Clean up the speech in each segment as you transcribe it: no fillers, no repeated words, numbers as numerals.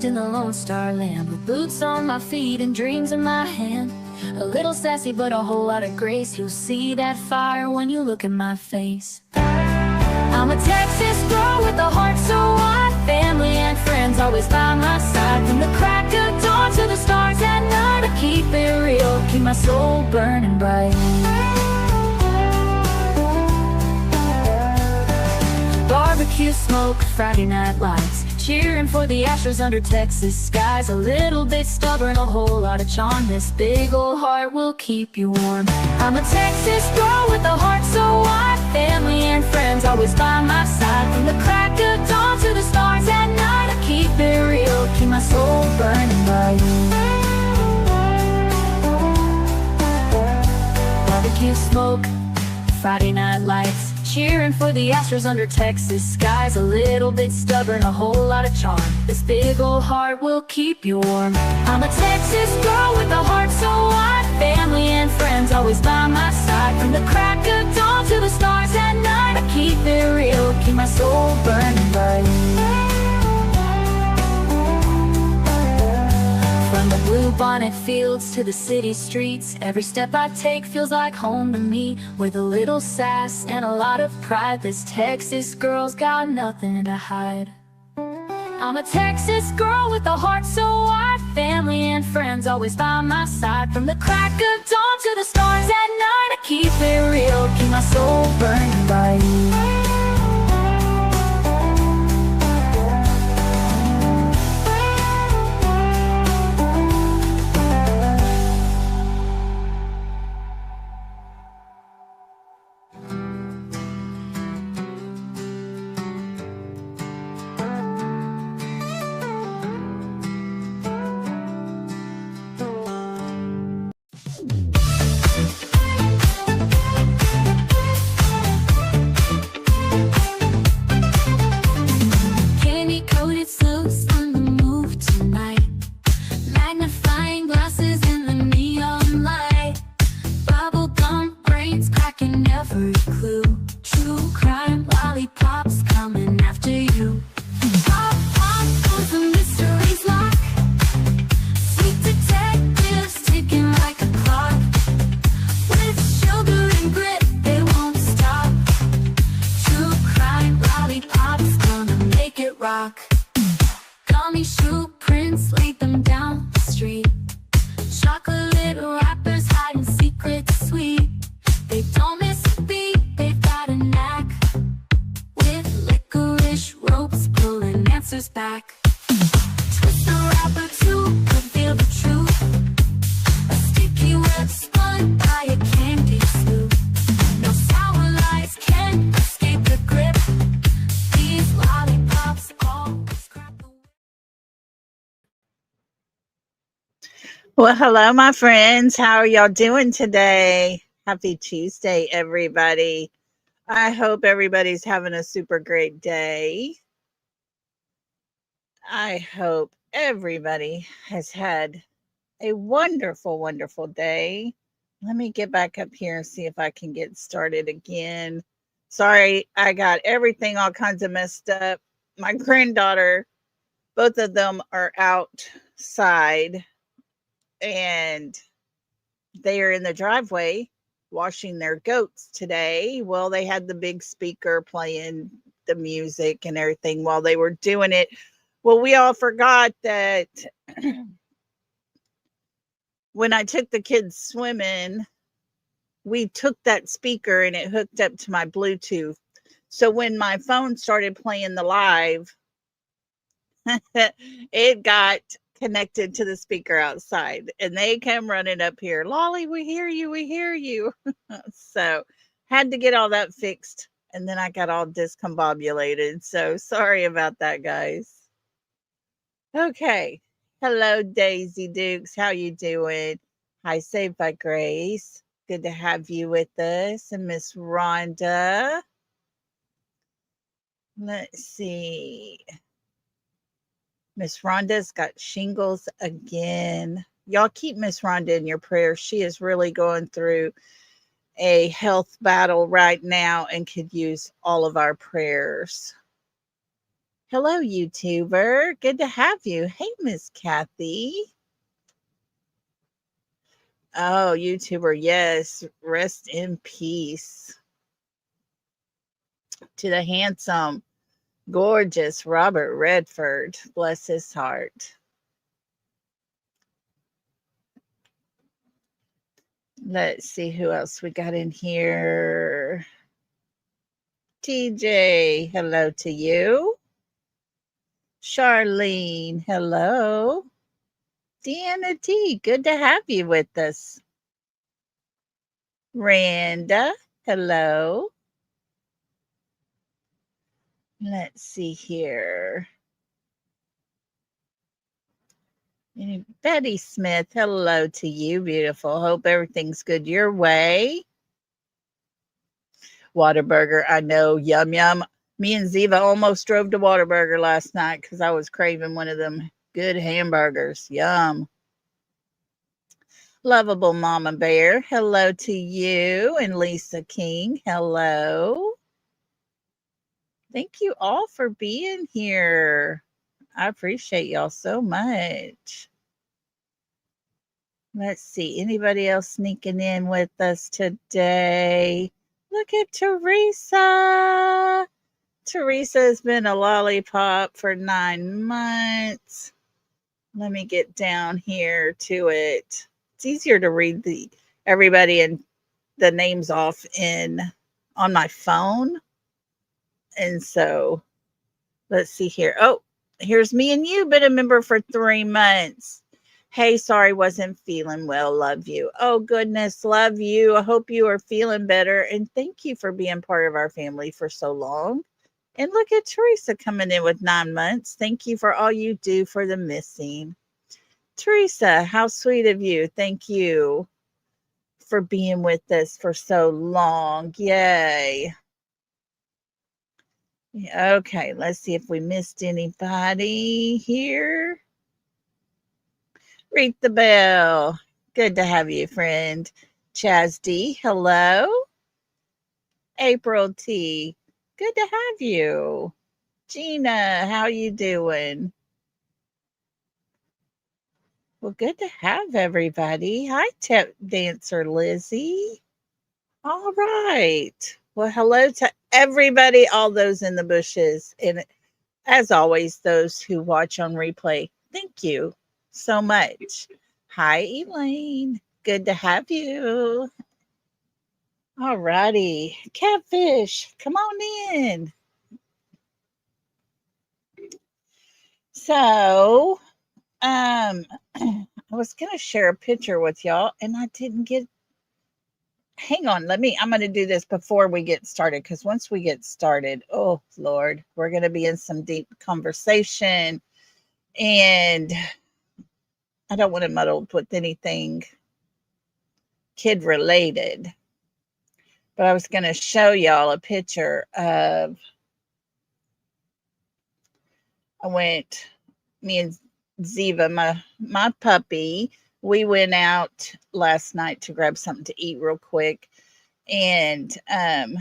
in the Lone Star Land, with boots on my feet and dreams in my hand. A little sassy but a whole lot of grace. You'll see that fire when you look in my face. I'm a Texas girl with a heart so wide, family and friends always by my side. From the crack of dawn to the stars at night, I keep it real, keep my soul burning bright. Barbecue smoke, Friday night lights, cheering for the Astros under Texas skies. A little bit stubborn, a whole lot of charm. This big old heart will keep you warm. I'm a Texas girl with a heart so wide, family and friends always by my side. From the crack of dawn to the stars at night, I keep it real, keep my soul burning bright. Barbecue smoke, Friday night lights, cheering for the Astros under Texas skies. A little bit stubborn, a whole lot of charm. This big old heart will keep you warm. I'm a Texas girl with a heart so wide, family and friends always by my side. From the crack of dawn to the stars at night, I keep it real, keep my soul burning bright. From the blue bonnet fields to the city streets, every step I take feels like home to me. With a little sass and a lot of pride, this Texas girl's got nothing to hide. I'm a Texas girl with a heart so wide, family and friends always by my side. From the crack of dawn to the stars at night, I keep it real, keep my soul burning bright. Gummy shoe prints, laid them down the street. Chocolate wrappers hiding secrets sweet. They don't miss a beat, they've got a knack. With licorice ropes pulling answers back. Twist the wrapper to reveal the truth. A sticky web spun by a candy slough. No sour lies can escape the grip. These lollipops always crack the whip. Well, hello, my friends. How are y'all doing today? Happy Tuesday, everybody. I hope everybody's having a super great day. I hope everybody has had a wonderful, wonderful day. Let me get back up here and see if I can get started again. Sorry, I got everything all kinds of messed up. My granddaughter, both of them are outside and they are in the driveway washing their goats today. Well, they had the big speaker playing the music and everything while they were doing it. Well, we all forgot that when I took the kids swimming, we took that speaker and it hooked up to my Bluetooth. So when my phone started playing the live, it got connected to the speaker outside and they come running up here. Lolly, we hear you. We hear you. So had to get all that fixed. And then I got all discombobulated. So sorry about that, guys. Okay. Hello, Daisy Dukes. How you doing? Hi, Saved by Grace. Good to have you with us. And Miss Rhonda. Let's see. Miss Rhonda's got shingles again. Y'all keep Miss Rhonda in your prayers. She is really going through a health battle right now and could use all of our prayers. Hello, YouTuber. Good to have you. Hey, Miss Kathy. Oh, YouTuber, yes. Rest in peace to the handsome, gorgeous Robert Redford. Bless his heart. Let's see who else we got in here. TJ, hello to you. Charlene, hello. Deanna T, good to have you with us. Randa, hello. Let's see here. Betty Smith, hello to you, beautiful. Hope everything's good your way. Whataburger, I know, yum yum. Me and Ziva almost drove to Whataburger last night because I was craving one of them good hamburgers. Yum. Lovable Mama Bear, hello to you. And Lisa King, hello. Thank you all for being here. I appreciate y'all so much. Let's see. Anybody else sneaking in with us today? Look at Teresa. Teresa has been a lollipop for 9 months. Let me get down here to it. It's easier to read everybody and the names off on my phone. And so let's see here. Oh, here's me and you. Been a member for 3 months. Hey, sorry, wasn't feeling well. Love you. Oh, goodness. Love you. I hope you are feeling better. And thank you for being part of our family for so long. And look at Teresa coming in with 9 months. Thank you for all you do for the missing. Teresa, how sweet of you. Thank you for being with us for so long. Yay. Okay, let's see if we missed anybody here. Ring the bell. Good to have you, friend. Chaz D, hello. April T, good to have you. Gina, how you doing? Well, good to have everybody. Hi, tap dancer Lizzie. All right. Well, hello to everybody, all those in the bushes, and as always, those who watch on replay. Thank you so much. Hi, Elaine. Good to have you. All righty. Catfish, come on in. So, I was going to share a picture with y'all and I didn't get, hang on, I'm going to do this before we get started because once we get started, oh Lord, we're going to be in some deep conversation and I don't want to muddle with anything kid related. But I was going to show y'all a picture of, me and Ziva, my puppy, we went out last night to grab something to eat real quick. And I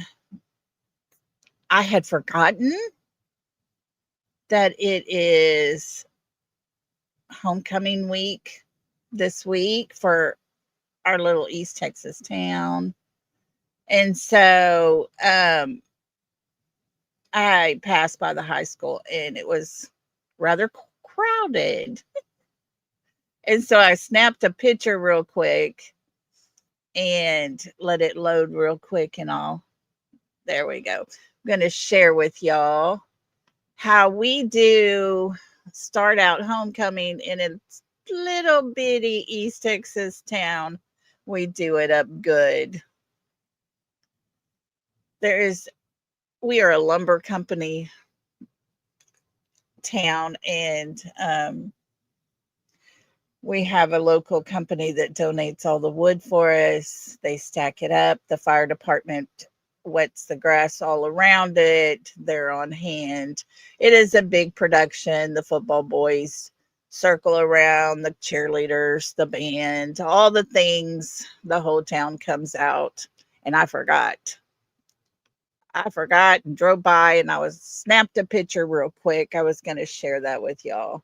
had forgotten that it is homecoming week this week for our little East Texas town. And so I passed by the high school and it was rather crowded. And so I snapped a picture real quick and let it load real quick and there we go. I'm going to share with y'all how we do start out homecoming in a little bitty East Texas town. We do it up good. We are a lumber company town and we have a local company that donates all the wood for us. They stack it up. The fire department wets the grass all around it. They're on hand. It is a big production. The football boys circle around, the cheerleaders, the band, all the things. The whole town comes out. And I forgot. I forgot and drove by and I was snapped a picture real quick. I was going to share that with y'all.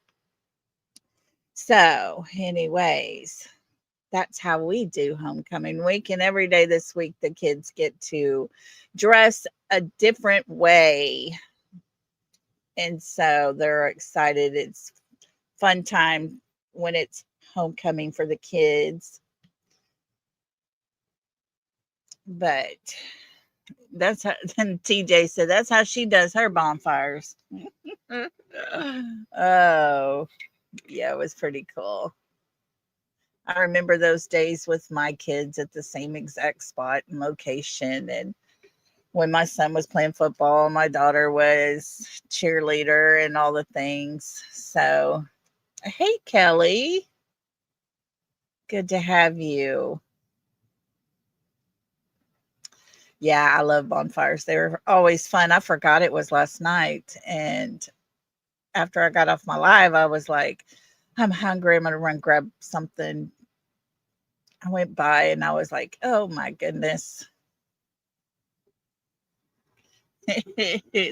So, anyways, that's how we do homecoming week. And every day this week, the kids get to dress a different way. And so they're excited. It's fun time when it's homecoming for the kids. But that's how, then TJ said that's how she does her bonfires. Oh, yeah, it was pretty cool. I remember those days with my kids at the same exact spot and location. And when my son was playing football, my daughter was cheerleader and all the things. So, hey, Kelly, good to have you. Yeah, I love bonfires. They were always fun. I forgot it was last night. And after I got off my live, I was like, I'm hungry. I'm going to run grab something. I went by and I was like, oh my goodness.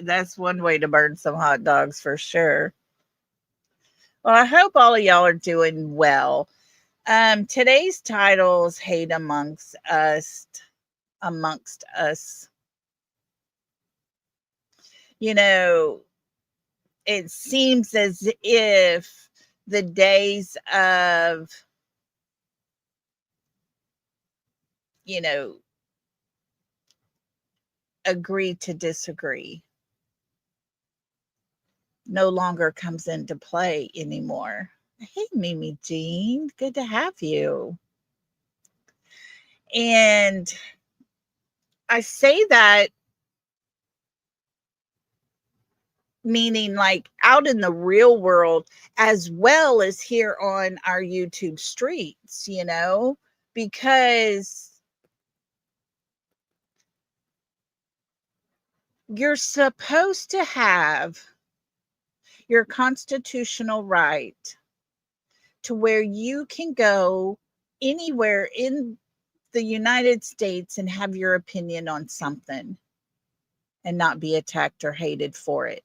That's one way to burn some hot dogs for sure. Well, I hope all of y'all are doing well. Today's title is Hate Amongst Us. Amongst Us. You know, it seems as if the days of, you know, agree to disagree no longer comes into play anymore. Hey, Mimi Jean, good to have you. And I say that meaning like out in the real world as well as here on our YouTube streets, you know, because you're supposed to have your constitutional right to where you can go anywhere in the United States and have your opinion on something and not be attacked or hated for it.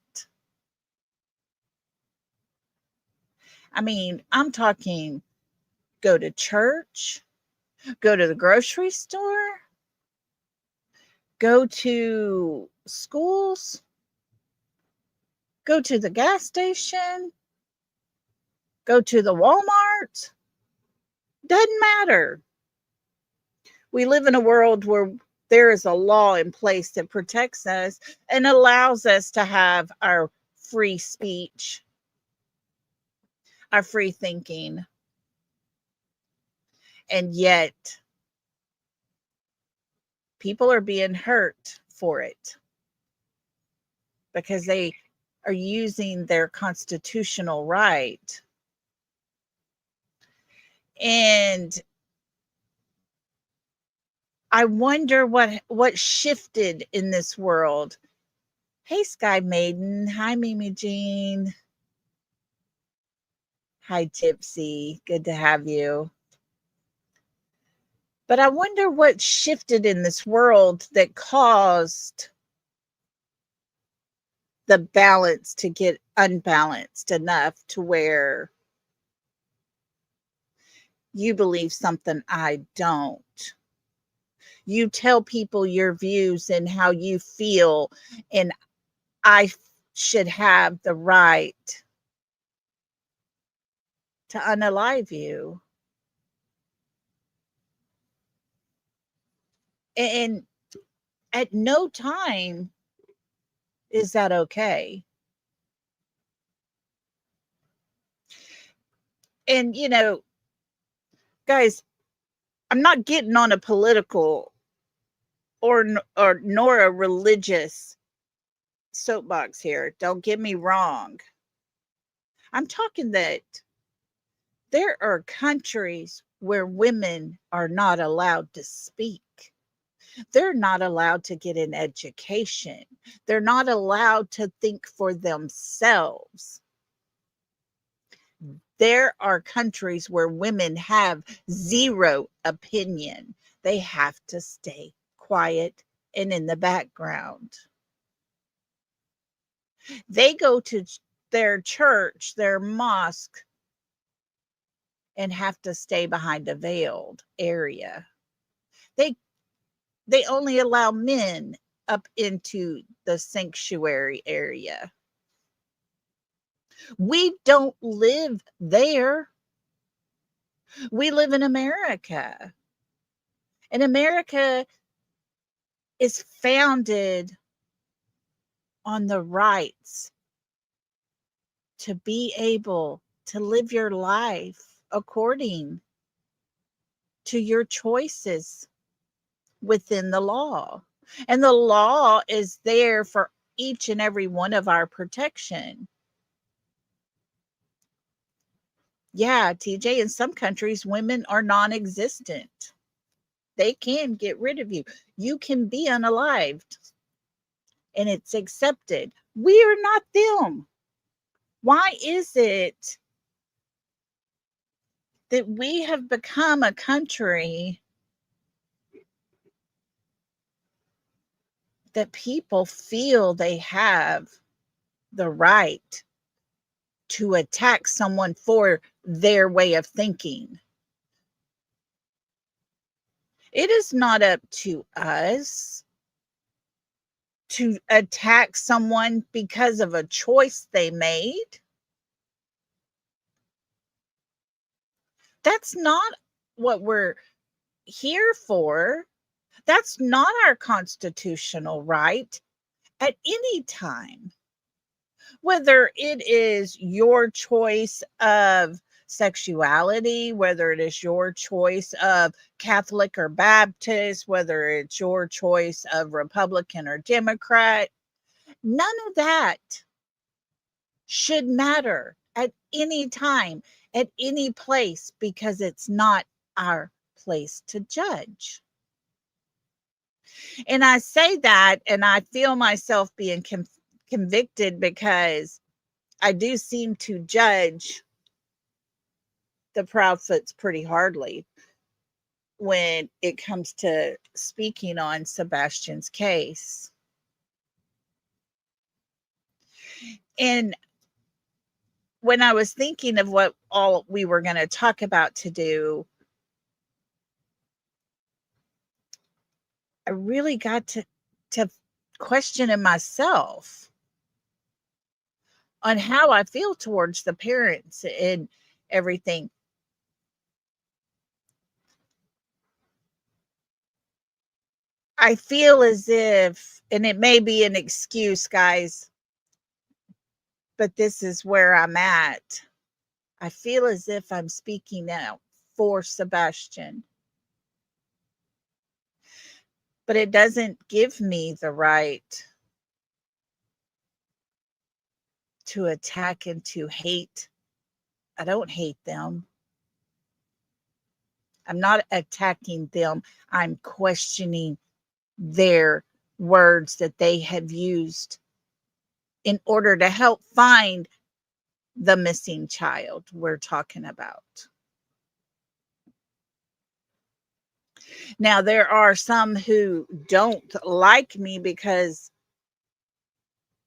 I mean, I'm talking go to church, go to the grocery store, go to schools, go to the gas station, go to the Walmart. Doesn't matter. We live in a world where there is a law in place that protects us and allows us to have our free speech, our free thinking. And yet, people are being hurt for it because they are using their constitutional right. And I wonder what shifted in this world. Hey, Sky Maiden. Hi, Mimi Jean. Hi, Tipsy. Good to have you. But I wonder what shifted in this world that caused the balance to get unbalanced enough to where you believe something I don't. You tell people your views and how you feel, and I should have the right to unalive you. And at no time is that okay. And, you know, guys, I'm not getting on a political or nor a religious soapbox here. Don't get me wrong. I'm talking that there are countries where women are not allowed to speak. They're not allowed to get an education. They're not allowed to think for themselves. There are countries where women have zero opinion. They have to stay quiet and in the background. They go to their church, their mosque, and have to stay behind a veiled area. They they only allow men up into the sanctuary area. We don't live there. We live in America. And America is founded on the rights to be able to live your life according to your choices within the law. And the law is there for each and every one of our protection. Yeah, TJ, in some countries, women are non existent. They can get rid of you. You can be unalived and it's accepted. We are not them. Why is it that we have become a country that people feel they have the right to attack someone for their way of thinking? It is not up to us to attack someone because of a choice they made. That's not what we're here for. That's not our constitutional right at any time. Whether it is your choice of sexuality, whether it is your choice of Catholic or Baptist, whether it's your choice of Republican or Democrat, none of that should matter at any time, at any place, because it's not our place to judge. And I say that, and I feel myself being convicted because I do seem to judge the Proudfoots pretty hardly when it comes to speaking on Sebastian's case. And when I was thinking of what all we were going to talk about to do, I really got to questioning myself on how I feel towards the parents and everything. I feel as if, and it may be an excuse, guys, but this is where I'm at. I feel as if I'm speaking out for Sebastian, but it doesn't give me the right to attack and to hate. I don't hate them. I'm not attacking them. I'm questioning their words that they have used in order to help find the missing child we're talking about. Now, there are some who don't like me because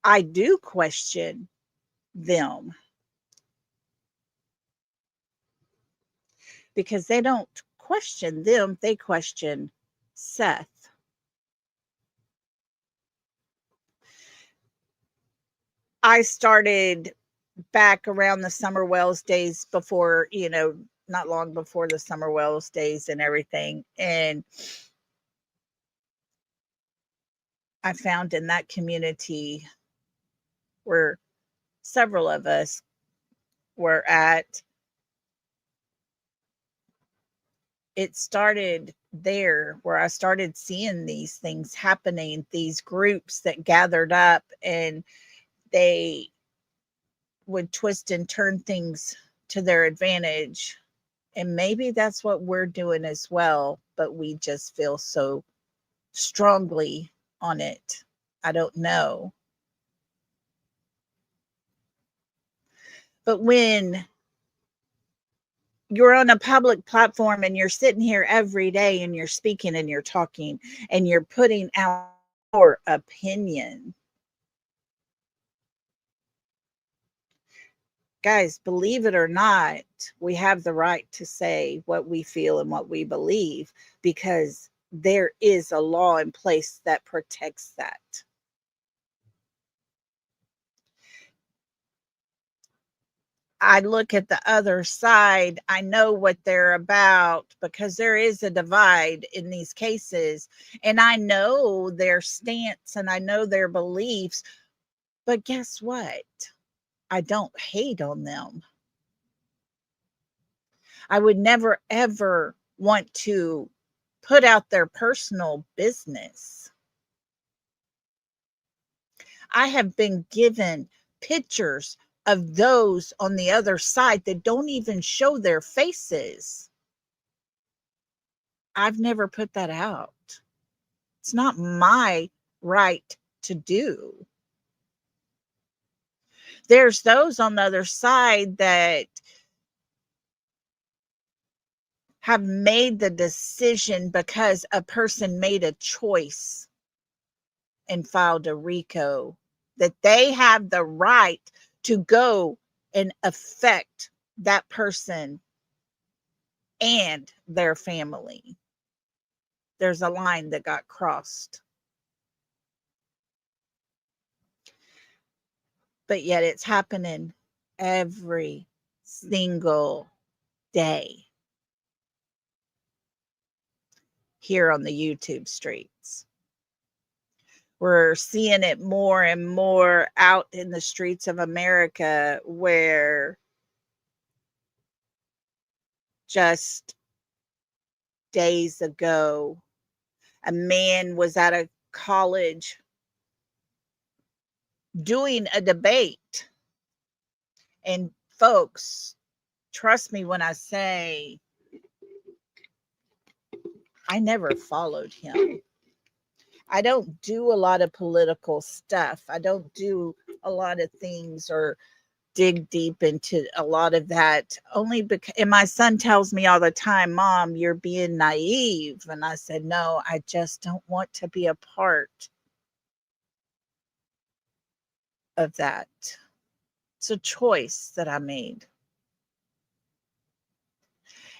I do question them, because they don't question them, they question Seth. I started back around the Summer Wells days before, not long before the Summer Wells days and everything. And I found in that community where several of us were at, it started there where I started seeing these things happening, these groups that gathered up and they would twist and turn things to their advantage. And maybe that's what we're doing as well, but we just feel so strongly on it. I don't know. But when you're on a public platform and you're sitting here every day and you're speaking and you're talking and you're putting out your opinion. Guys, believe it or not, we have the right to say what we feel and what we believe because there is a law in place that protects that. I look at the other side, I know what they're about because there is a divide in these cases, and I know their stance and I know their beliefs. But guess what? I don't hate on them. I would never ever want to put out their personal business. I have been given pictures of those on the other side that don't even show their faces. I've never put that out. It's not my right to do. There's those on the other side that have made the decision because a person made a choice and filed a RICO, that they have the right to go and affect that person and their family. There's a line that got crossed. But yet it's happening every single day here on the YouTube streets. We're seeing it more and more out in the streets of America, where just days ago, a man was at a college doing a debate. And folks, trust me when I say I never followed him. I don't do a lot of political stuff. I don't do a lot of things or dig deep into a lot of that, only because, and my son tells me all the time, Mom, you're being naive. And I said, no, I just don't want to be a part of that. It's a choice that I made.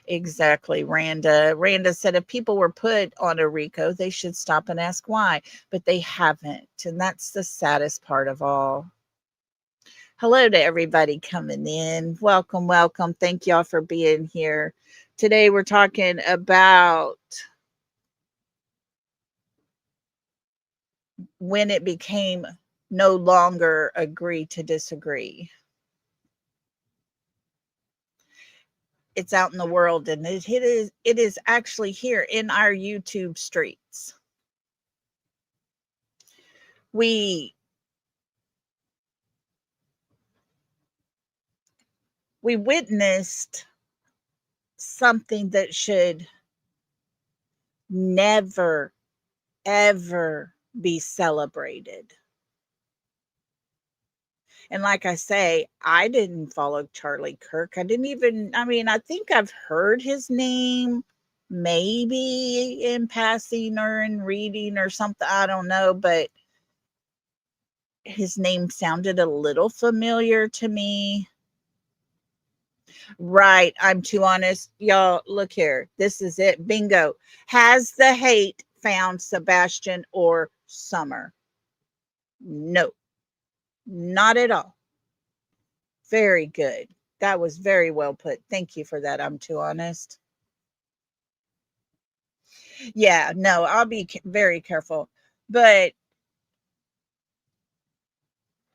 Exactly, Randa. Randa said if people were put on a RICO, they should stop and ask why, but they haven't. And that's the saddest part of all. Hello to everybody coming in. Welcome, welcome. Thank y'all for being here. Today we're talking about when it became no longer agree to disagree. It's out in the world, and it is actually here in our YouTube streets. We witnessed something that should never, ever be celebrated. And like I say, I didn't follow Charlie Kirk. I didn't even, I mean, I think I've heard his name maybe in passing or in reading or something. I don't know, but his name sounded a little familiar to me. Right. I'm too honest. Y'all, look here. This is it. Bingo. Has the hate found Sebastian or Summer? No, not at all. Very good. That was very well put. Thank you for that. I'm too honest. Yeah, no, I'll be very careful. But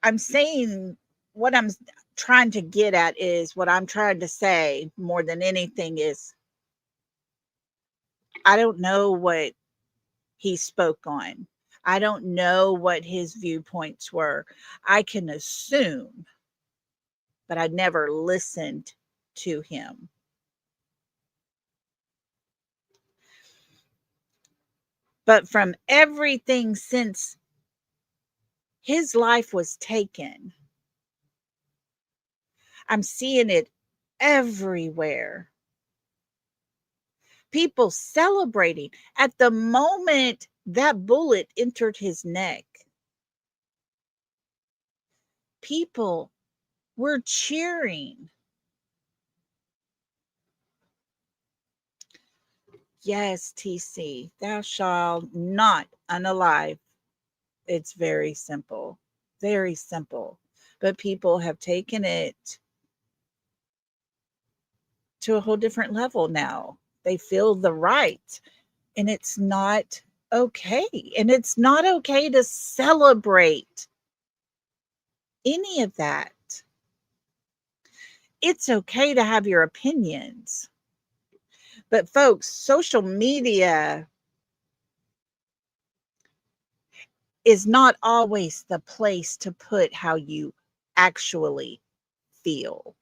I'm saying what I'm trying to get at is what I'm trying to say more than anything is I don't know what he spoke on. I don't know what his viewpoints were. I can assume, but I never listened to him. But from everything since his life was taken, I'm seeing it everywhere. People celebrating at the moment that bullet entered his neck, people were cheering. Yes, TC, thou shalt not unalive. It's very simple, very simple. But people have taken it to a whole different level now. They feel the right, and it's not okay. And it's not okay to celebrate any of that. It's okay to have your opinions. But folks, social media is not always the place to put how you actually feel.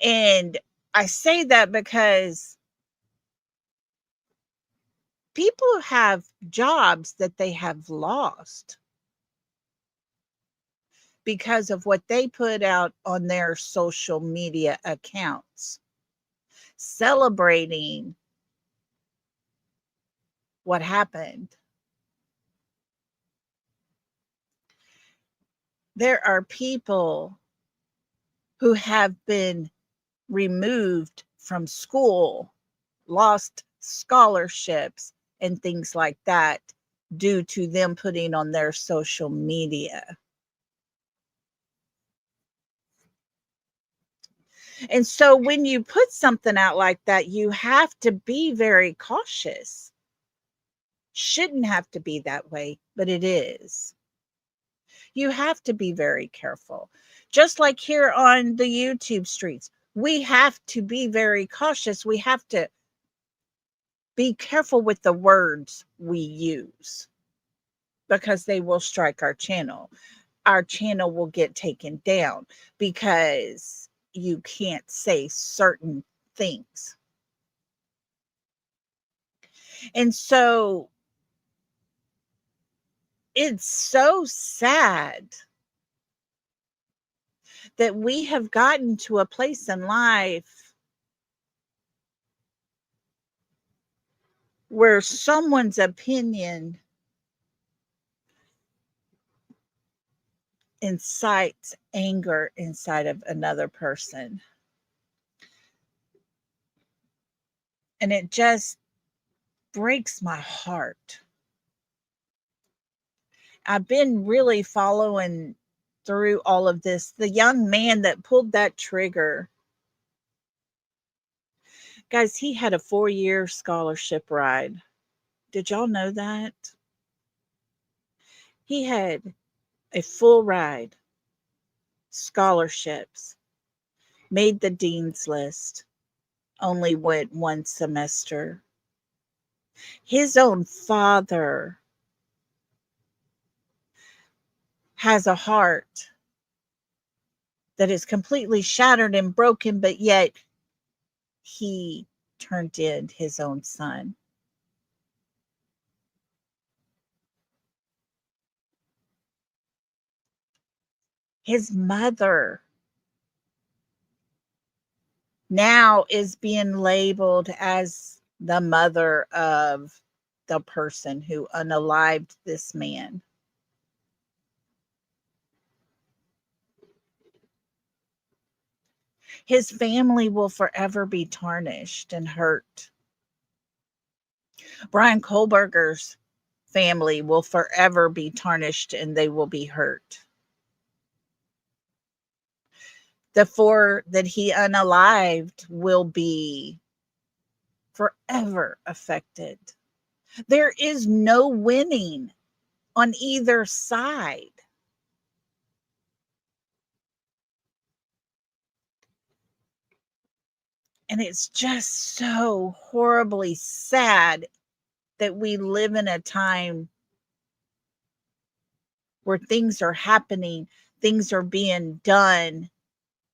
And I say that because people have jobs that they have lost because of what they put out on their social media accounts, celebrating what happened. There are people who have been removed from school, lost scholarships, and things like that due to them putting on their social media. And so when you put something out like that, you have to be very cautious. Shouldn't have to be that way, but it is. You have to be very careful. Just like here on the YouTube streets, we have to be very cautious. We have to be careful with the words we use because they will strike our channel. Our channel will get taken down because you can't say certain things. And so it's so sad that we have gotten to a place in life where someone's opinion incites anger inside of another person. And it just breaks my heart. I've been really following through all of this. The young man that pulled that trigger, guys, he had a 4-year scholarship ride. Did y'all know that? He had a full ride, scholarships, made the dean's list, only went one semester. His own father has a heart that is completely shattered and broken, but yet he turned in his own son. His mother now is being labeled as the mother of the person who unalived this man. His family will forever be tarnished and hurt. Brian Kohlberger's family will forever be tarnished and they will be hurt. The 4 that he unalived will be forever affected. There is no winning on either side. And it's just so horribly sad that we live in a time where things are happening, things are being done,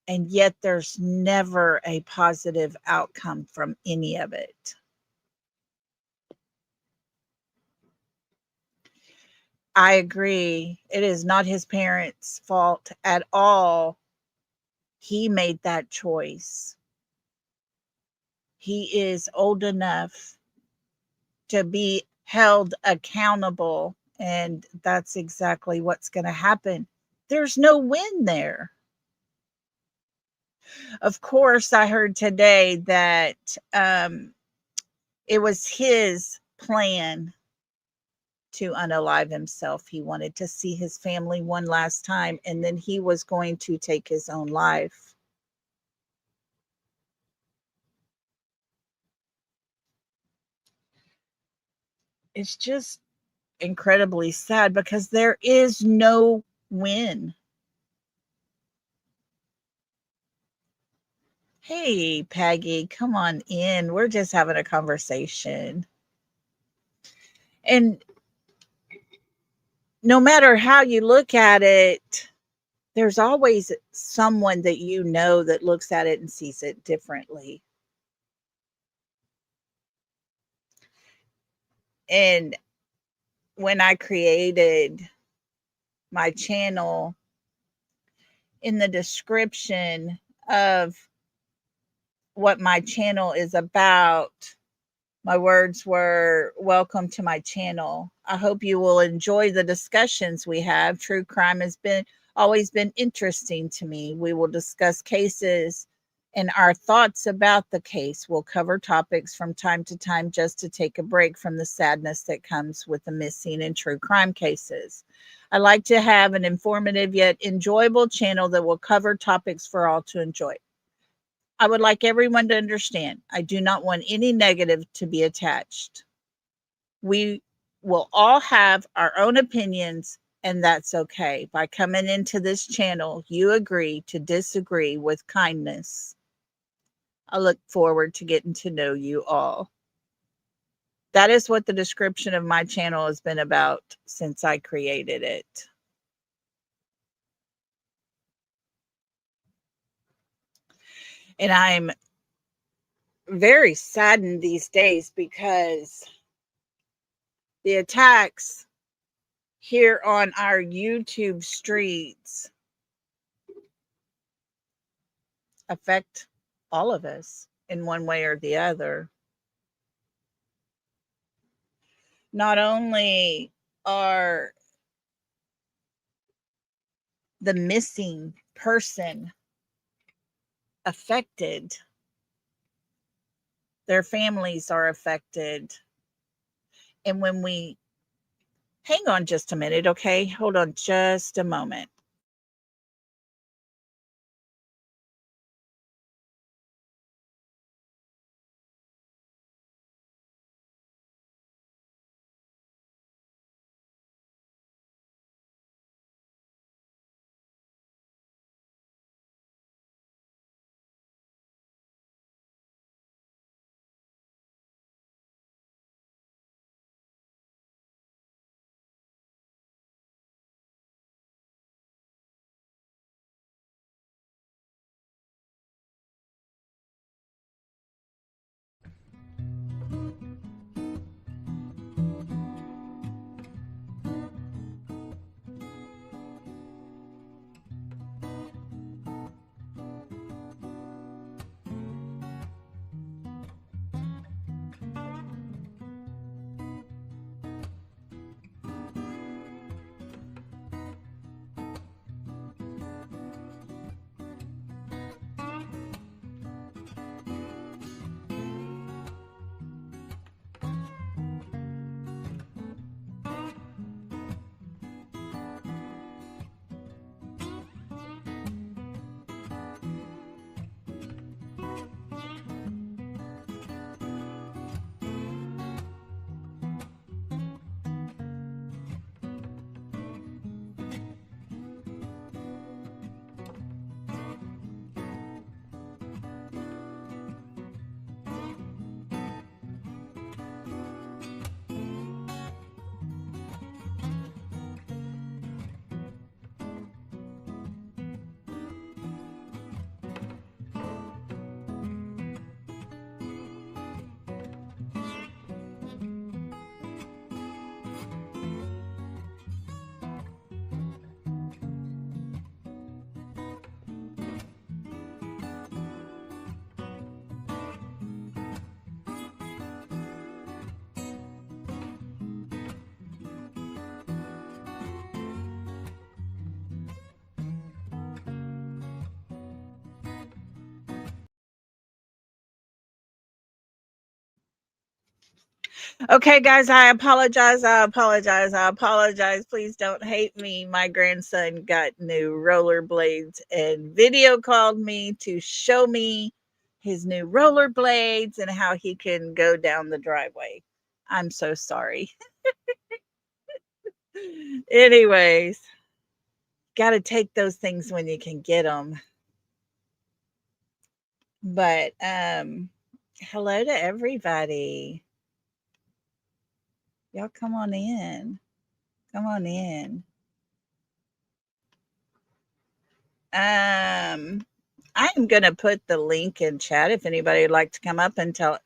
and yet there's never a positive outcome from any of it. I agree. It is not his parents' fault at all. He made that choice. He is old enough to be held accountable. And that's exactly what's going to happen. There's no win there. Of course, I heard today that it was his plan to unalive himself. He wanted to see his family one last time, and then he was going to take his own life. It's just incredibly sad because there is no win. Hey, Peggy, come on in. We're just having a conversation. And no matter how you look at it, there's always someone that you know that looks at it and sees it differently. And when I created my channel, in the description of what my channel is about, my words were, "Welcome to my channel. I hope you will enjoy the discussions we have. True crime has been always been interesting to me. We will discuss cases and our thoughts about the case. We'll cover topics from time to time just to take a break from the sadness that comes with the missing and true crime cases. I like to have an informative yet enjoyable channel that will cover topics for all to enjoy. I would like everyone to understand, I do not want any negative to be attached. We will all have our own opinions, and that's okay. By coming into this channel, you agree to disagree with kindness. I look forward to getting to know you all." That is what the description of my channel has been about since I created it. And I'm very saddened these days because the attacks here on our YouTube streets affect all of us in one way or the other. Not only are the missing person affected, their families are affected. And when we hang on just a minute, okay? Hold on just a moment. Okay, guys, I apologize. I apologize. I apologize. Please don't hate me. My grandson got new rollerblades and video called me to show me his new rollerblades and how he can go down the driveway. I'm so sorry. Anyways, got to take those things when you can get them. But hello to everybody. Y'all come on in. Come on in. I am going to put the link in chat if anybody would like to come up and tell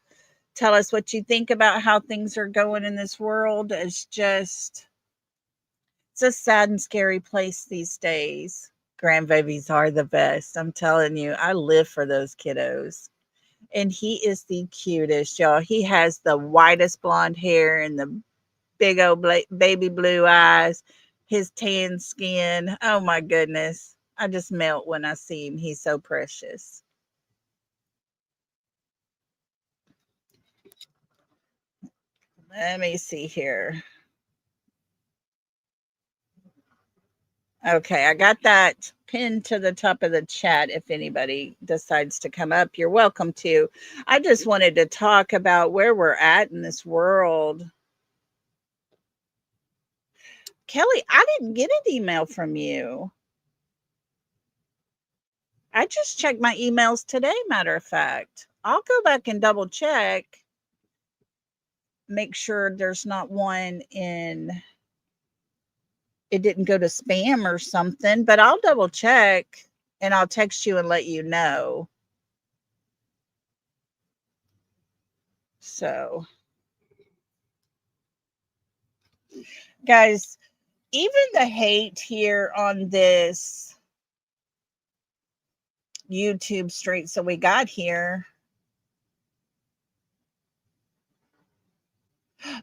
us what you think about how things are going in this world. It's a sad and scary place these days. Grandbabies are the best. I'm telling you, I live for those kiddos. And he is the cutest, y'all. He has the whitest blonde hair and the big old baby blue eyes, his tan skin. Oh my goodness. I just melt when I see him. He's so precious. Let me see here. Okay, I got that pinned to the top of the chat. If anybody decides to come up, you're welcome to. I just wanted to talk about where we're at in this world. Kelly, I didn't get an email from you. I just checked my emails today, matter of fact. I'll go back and double check, make sure there's not one in it didn't go to spam or something, but I'll double check and I'll text you and let you know. So, guys, even the hate here on this YouTube street so we got here.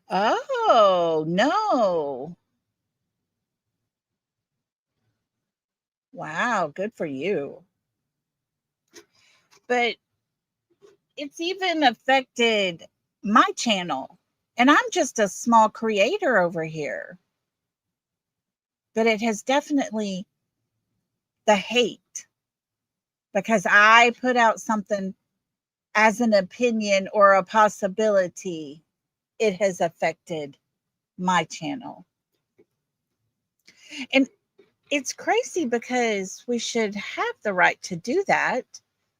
Oh, no. Wow, good for you. But it's even affected my channel. And I'm just a small creator over here. But it has definitely the hate because I put out something as an opinion or a possibility. It has affected my channel. And it's crazy because we should have the right to do that.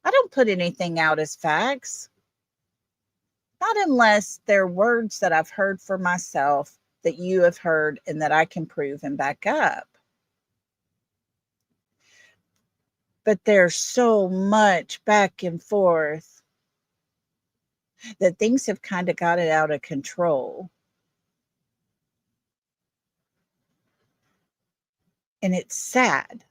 I don't put anything out as facts. Not unless they're words that I've heard for myself, that you have heard, and that I can prove and back up. But there's so much back and forth that things have kind of got it out of control. And it's sad.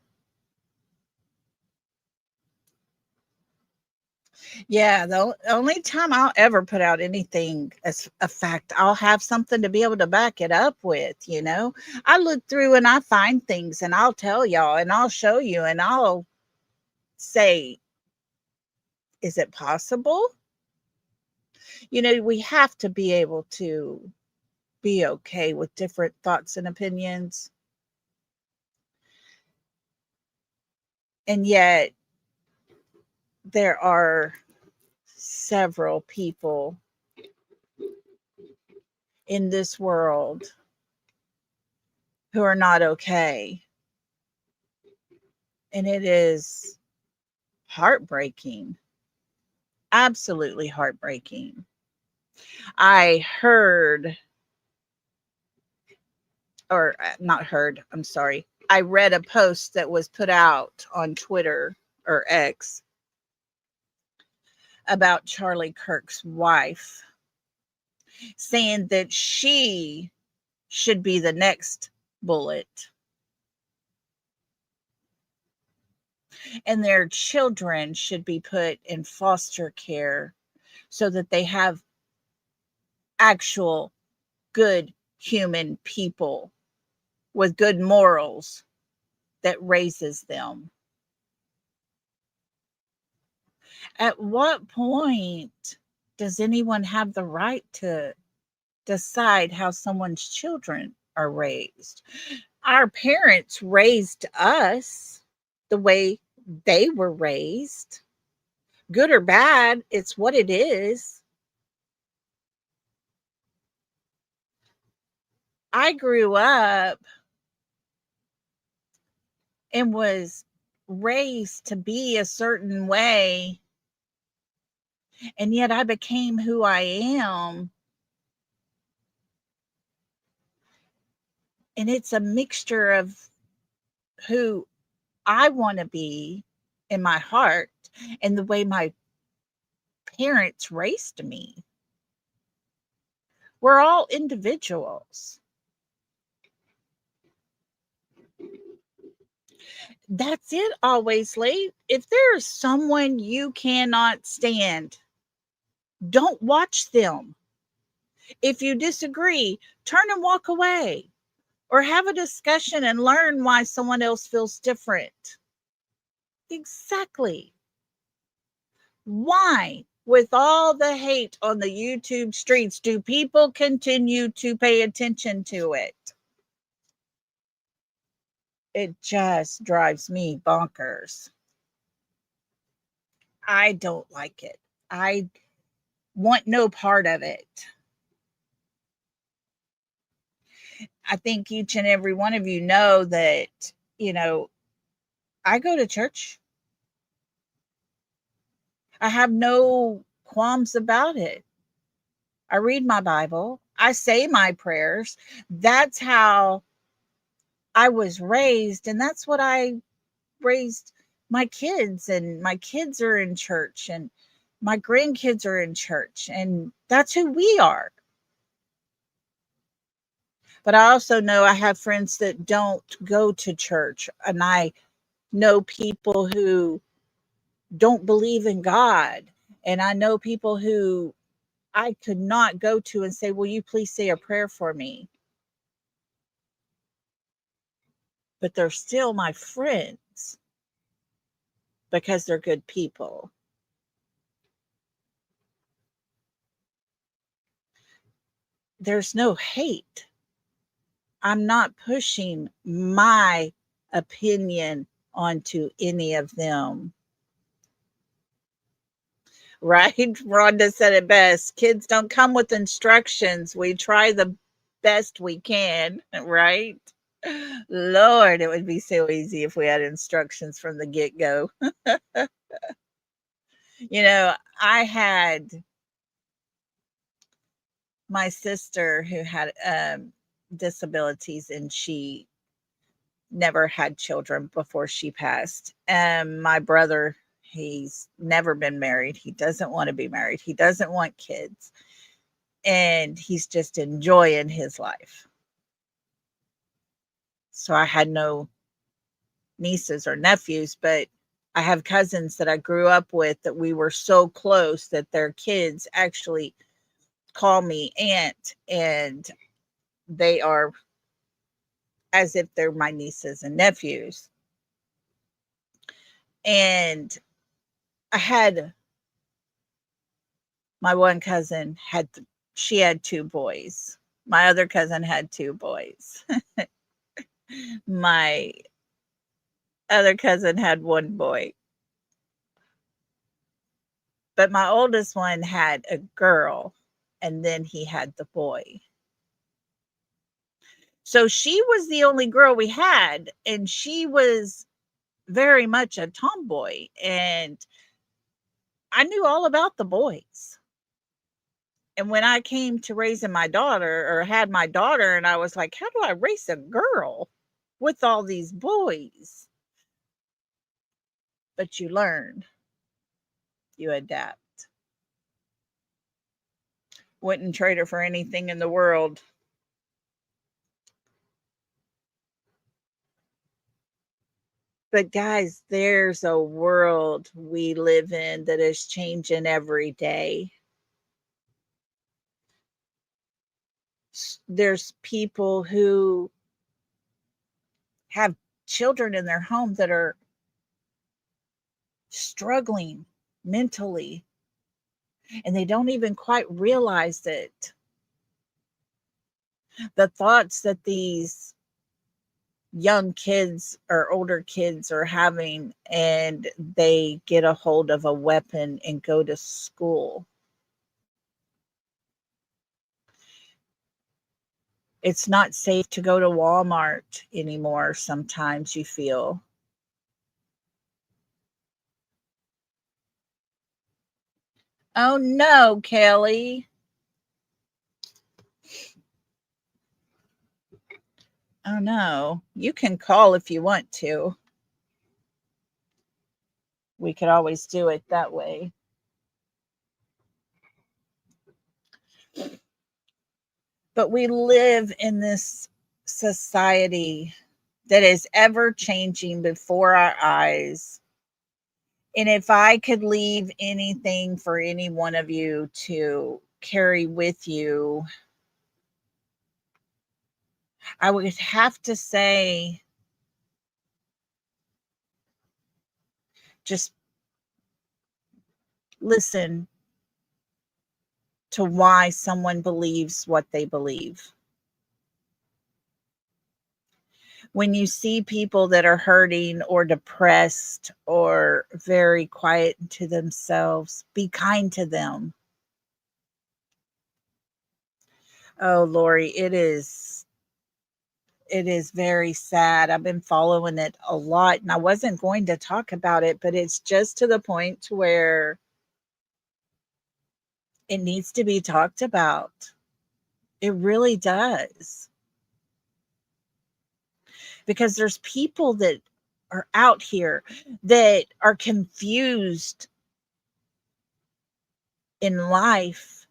Yeah, the only time I'll ever put out anything as a fact, I'll have something to be able to back it up with, you know? I look through and I find things and I'll tell y'all and I'll show you and I'll say, is it possible? You know, we have to be able to be okay with different thoughts and opinions. And yet, there are several people in this world who are not okay. And it is heartbreaking, absolutely heartbreaking. I heard, or not heard, I'm sorry. I read a post that was put out on Twitter or X about Charlie Kirk's wife, saying that she should be the next bullet and their children should be put in foster care so that they have actual good human people with good morals that raises them. At what point does anyone have the right to decide how someone's children are raised. Our parents raised us the way they were raised. Good or bad, it's what it is. I grew up and was raised to be a certain way, and yet I became who I am. And it's a mixture of who I want to be in my heart and the way my parents raised me. We're all individuals. That's it, always late. If there is someone you cannot stand, don't watch them. If you disagree, turn and walk away or have a discussion and learn why someone else feels different. Exactly. Why, with all the hate on the YouTube streets, do people continue to pay attention to it? It just drives me bonkers. I don't like it. I want no part of it. I think each and every one of you know that, you know, I go to church. I have no qualms about it. I read my Bible. I say my prayers. That's how I was raised, and that's what I raised my kids, and my kids are in church, and my grandkids are in church, and that's who we are. But I also know I have friends that don't go to church, and I know people who don't believe in God, and I know people who I could not go to and say, "Will you please say a prayer for me?" But they're still my friends because they're good people. There's no hate. I'm not pushing my opinion onto any of them. Right? Rhonda said it best. Kids don't come with instructions. We try the best we can, right? Lord, it would be so easy if we had instructions from the get go. I had my sister who had disabilities, and she never had children before she passed. My brother, he's never been married. He doesn't want to be married. He doesn't want kids. And he's just enjoying his life. So I had no nieces or nephews, but I have cousins that I grew up with that we were so close that their kids actually call me aunt, and they are as if they're my nieces and nephews. And I had my one cousin she had two boys. My other cousin had two boys. My other cousin had one boy. But my oldest one had a girl, and then he had the boy. So she was the only girl we had, and she was very much a tomboy, and I knew all about the boys. And when I came to raising my daughter, or had my daughter, and I was like, how do I raise a girl with all these boys? But you learn, you adapt. Wouldn't trade her for anything in the world. But guys, there's a world we live in that is changing every day. There's people who have children in their home that are struggling mentally, and they don't even quite realize it. The thoughts that these young kids or older kids are having, and they get a hold of a weapon and go to school. It's not safe to go to Walmart anymore, sometimes you feel. Oh no, Kelly. Oh no. You can call if you want to. We could always do it that way. But we live in this society that is ever changing before our eyes. And if I could leave anything for any one of you to carry with you, I would have to say just listen to why someone believes what they believe. When you see people that are hurting or depressed or very quiet to themselves, be kind to them. Oh, Lori, it is very sad. I've been following it a lot and I wasn't going to talk about it, but it's just to the point to where it needs to be talked about. It really does. Because there's people that are out here that are confused in life,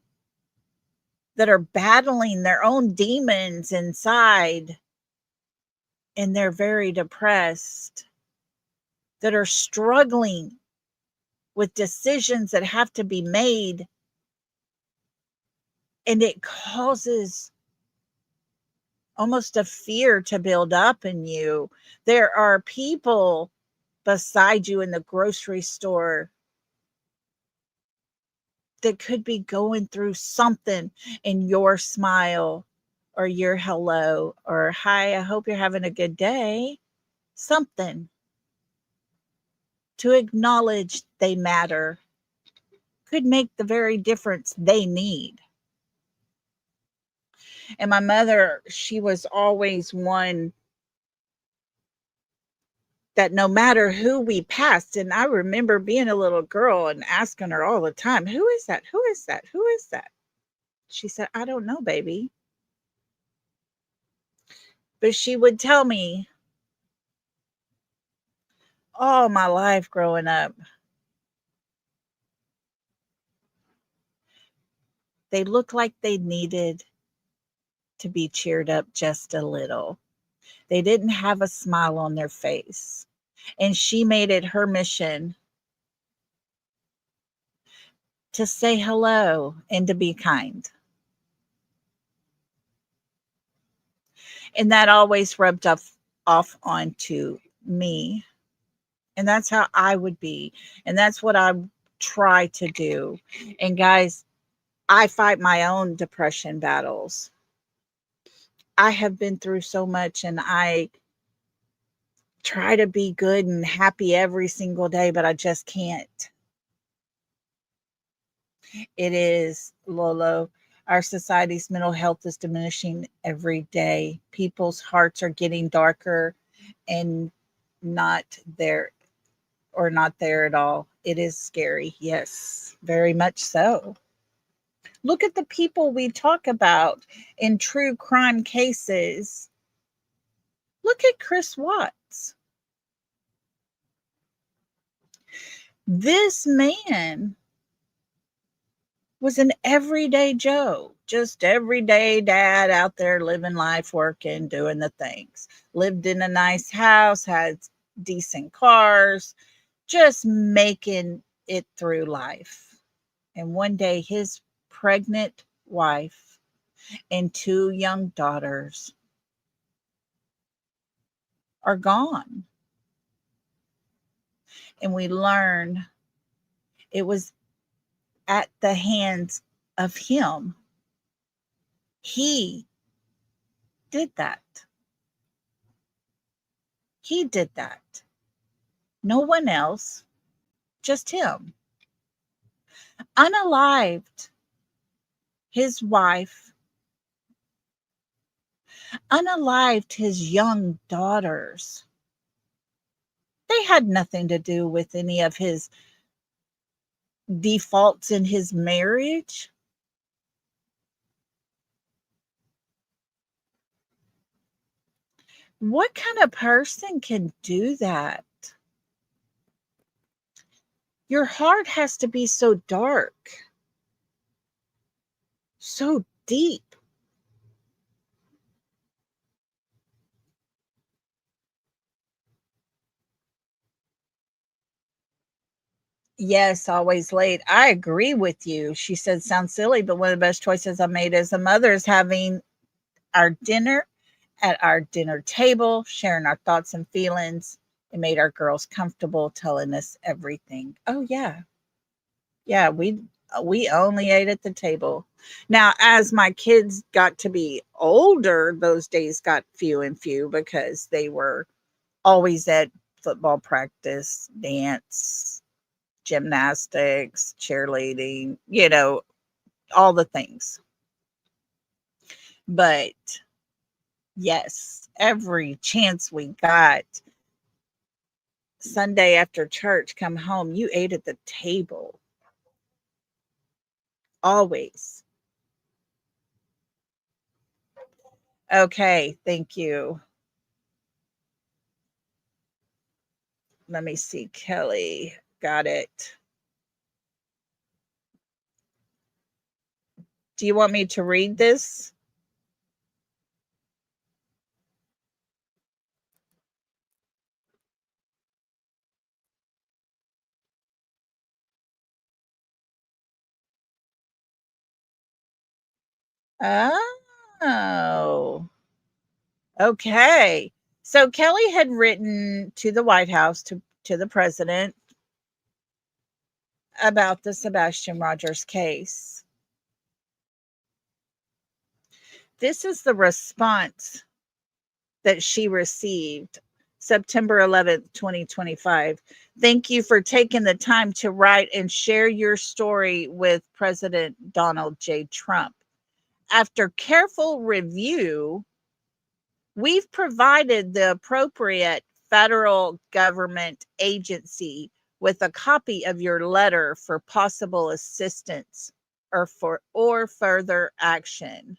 that are battling their own demons inside, and they're very depressed, that are struggling with decisions that have to be made, and it causes almost a fear to build up in you. There are people beside you in the grocery store that could be going through something, and your smile or your hello or hi, I hope you're having a good day, something to acknowledge they matter could make the very difference they need. And my mother, she was always one that no matter who we passed, and I remember being a little girl and asking her all the time, who is that? Who is that? Who is that? She said, I don't know, baby. But she would tell me all my life growing up, they looked like they needed to be cheered up just a little. They didn't have a smile on their face. And she made it her mission to say hello and to be kind. And that always rubbed off onto me. And that's how I would be. And that's what I try to do. And guys, I fight my own depression battles. I have been through so much, and I try to be good and happy every single day, but I just can't. It is, Lolo. Our society's mental health is diminishing every day. People's hearts are getting darker and not there, or not there at all. It is scary. Yes, very much so. Look at the people we talk about in true crime cases. Look at Chris Watts. This man was an everyday Joe, just everyday dad out there living life, working, doing the things. Lived in a nice house, had decent cars, just making it through life. And one day his pregnant wife and two young daughters are gone. And we learn it was at the hands of him. He did that. He did that. No one else, just him. Unalived his wife, unalived his young daughters. They had nothing to do with any of his defaults in his marriage. What kind of person can do that? Your heart has to be so dark, so deep. Yes, always late. I agree with you. She said, sounds silly, but one of the best choices I made as a mother is having our dinner at our dinner table, sharing our thoughts and feelings. It made our girls comfortable telling us everything. Oh yeah. Yeah, we only ate at the table. Now, as my kids got to be older, those days got few and few because they were always at football practice, dance, gymnastics, cheerleading, all the things. But yes, every chance we got, Sunday after church, come home, you ate at the table. Always. Okay, thank you. Let me see, Kelly. Got it. Do you want me to read this? Oh, okay. So Kelly had written to the White House, to the president, about the Sebastian Rogers case. This is the response that she received September 11th, 2025. Thank you for taking the time to write and share your story with President Donald J. Trump. After careful review, we've provided the appropriate federal government agency with a copy of your letter for possible assistance or further action.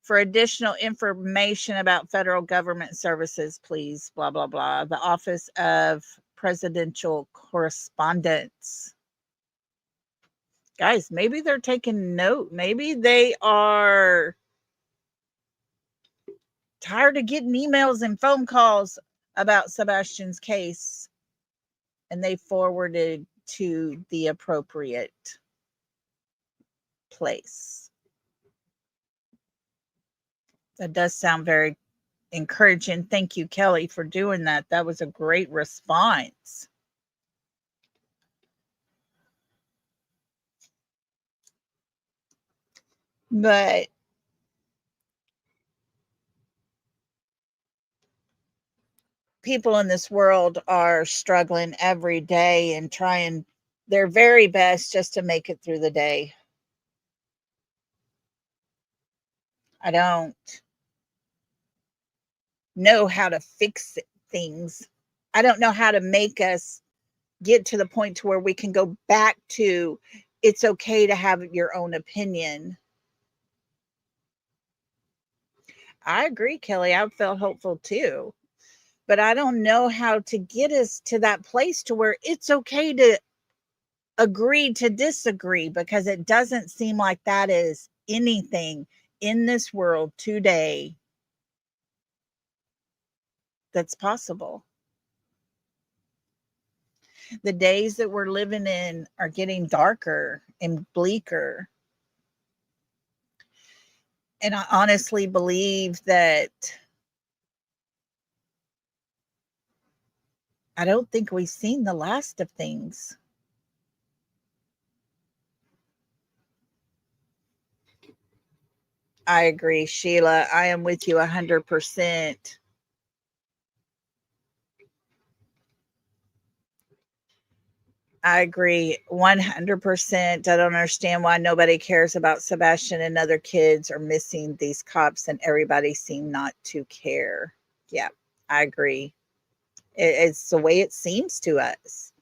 For additional information about federal government services, please, blah, blah, blah. The Office of Presidential Correspondence. Guys, maybe they're taking note. Maybe they are tired of getting emails and phone calls about Sebastian's case, and they forwarded to the appropriate place. That does sound very encouraging. Thank you, Kelly, for doing that. That was a great response. But people in this world are struggling every day and trying their very best just to make it through the day. I don't know how to fix things. I don't know how to make us get to the point to where we can go back to it's okay to have your own opinion. I agree, Kelly. I felt hopeful too. But I don't know how to get us to that place to where it's okay to agree to disagree, because it doesn't seem like that is anything in this world today that's possible. The days that we're living in are getting darker and bleaker. And I honestly believe that I don't think we've seen the last of things. I agree, Sheila. I am with you 100%. I agree 100%. I don't understand why nobody cares about Sebastian and other kids are missing these cops and everybody seem not to care. Yeah, I agree. It's the way it seems to us.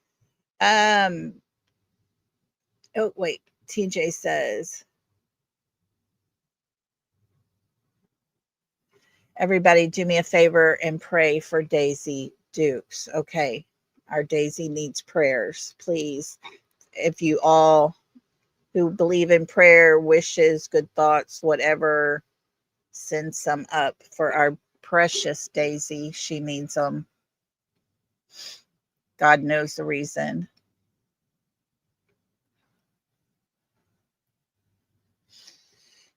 Um, oh, wait. TJ says, everybody do me a favor and pray for Daisy Dukes. Okay. Our Daisy needs prayers, please. If you all who believe in prayer, wishes, good thoughts, whatever, send some up for our precious Daisy. She needs them. God knows the reason.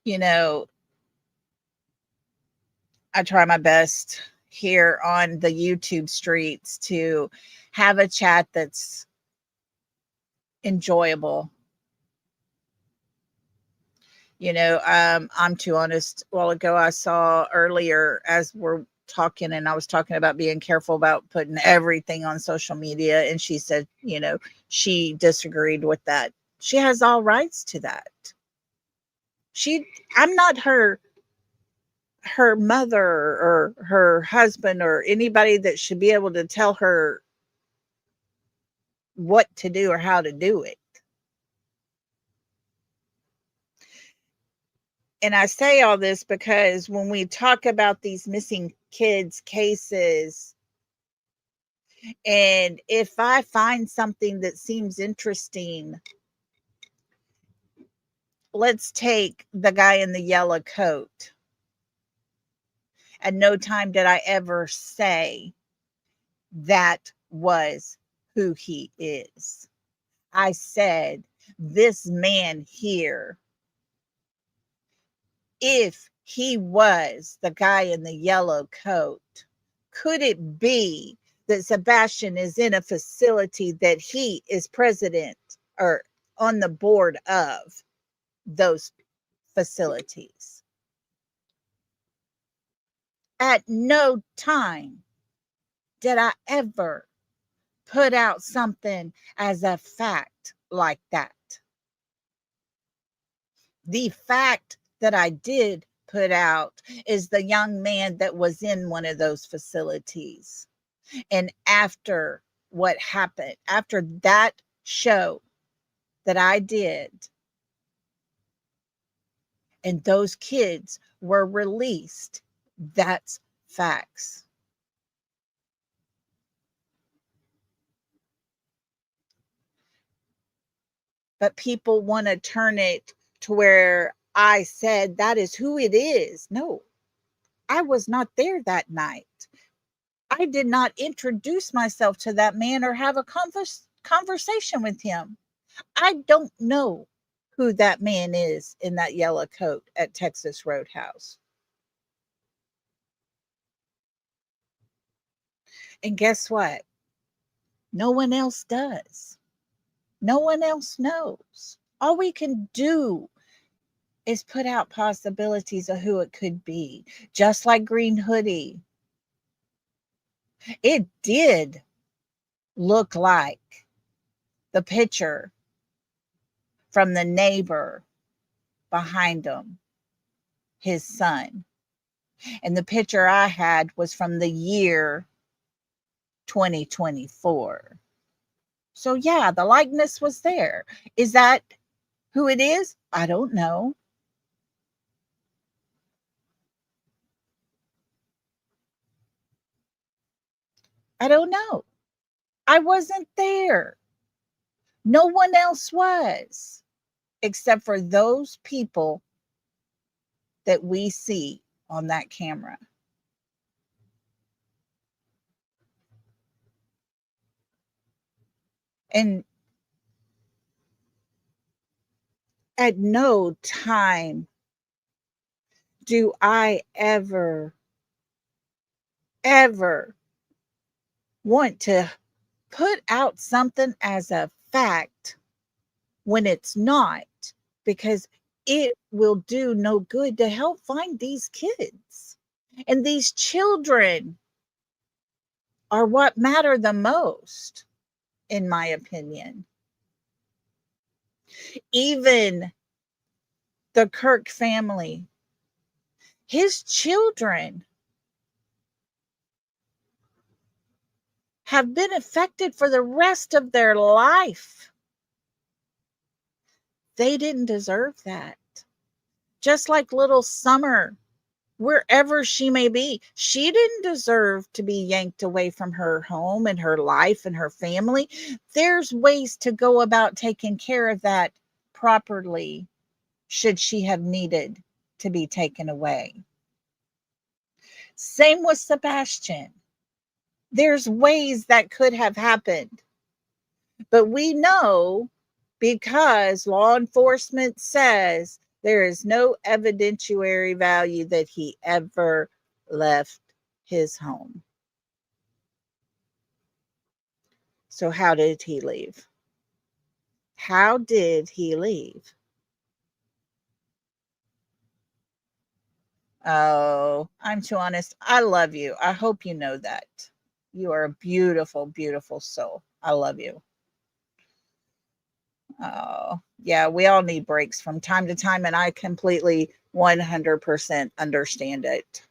You know, I try my best here on the YouTube streets to have a chat that's enjoyable. I'm too honest. A while ago, I saw earlier as we're talking, and I was talking about being careful about putting everything on social media. And she said, she disagreed with that. She has all rights to that. I'm not her mother or her husband or anybody that should be able to tell her what to do or how to do it. And I say all this because when we talk about these missing kids cases, and if I find something that seems interesting, let's take the guy in the yellow coat. At no time did I ever say that was who he is. I said, this man here, if he was the guy in the yellow coat, could it be that Sebastian is in a facility that he is president or on the board of those facilities? At no time did I ever put out something as a fact like that. The fact that I did put out is the young man that was in one of those facilities. And after what happened, after that show that I did, and those kids were released, that's facts. But people want to turn it to where I said that is who it is. No, I was not there that night. I did not introduce myself to that man or have a conversation with him. I don't know who that man is in that yellow coat at Texas Roadhouse. And guess what? No one else does. No one else knows. All we can do is put out possibilities of who it could be. Just like Green Hoodie. It did look like the picture from the neighbor behind him, his son. And the picture I had was from the year 2024. So, yeah, the likeness was there. Is that who it is? I don't know. I don't know. I wasn't there. No one else was, except for those people that we see on that camera. And at no time do I ever want to put out something as a fact when it's not, because it will do no good to help find these kids. And these children are what matter the most, in my opinion. Even the Kirk family, his children have been affected for the rest of their life. They didn't deserve that. Just like little Summer, wherever she may be, she didn't deserve to be yanked away from her home and her life and her family. There's ways to go about taking care of that properly, should she have needed to be taken away. Same with Sebastian. There's ways that could have happened. But we know, because law enforcement says there is no evidentiary value that he ever left his home. So how did he leave? How did he leave? Oh, I'm too honest. I love you. I hope you know that. You are a beautiful, beautiful soul. I love you. Oh, yeah, we all need breaks from time to time, and I completely 100% understand it.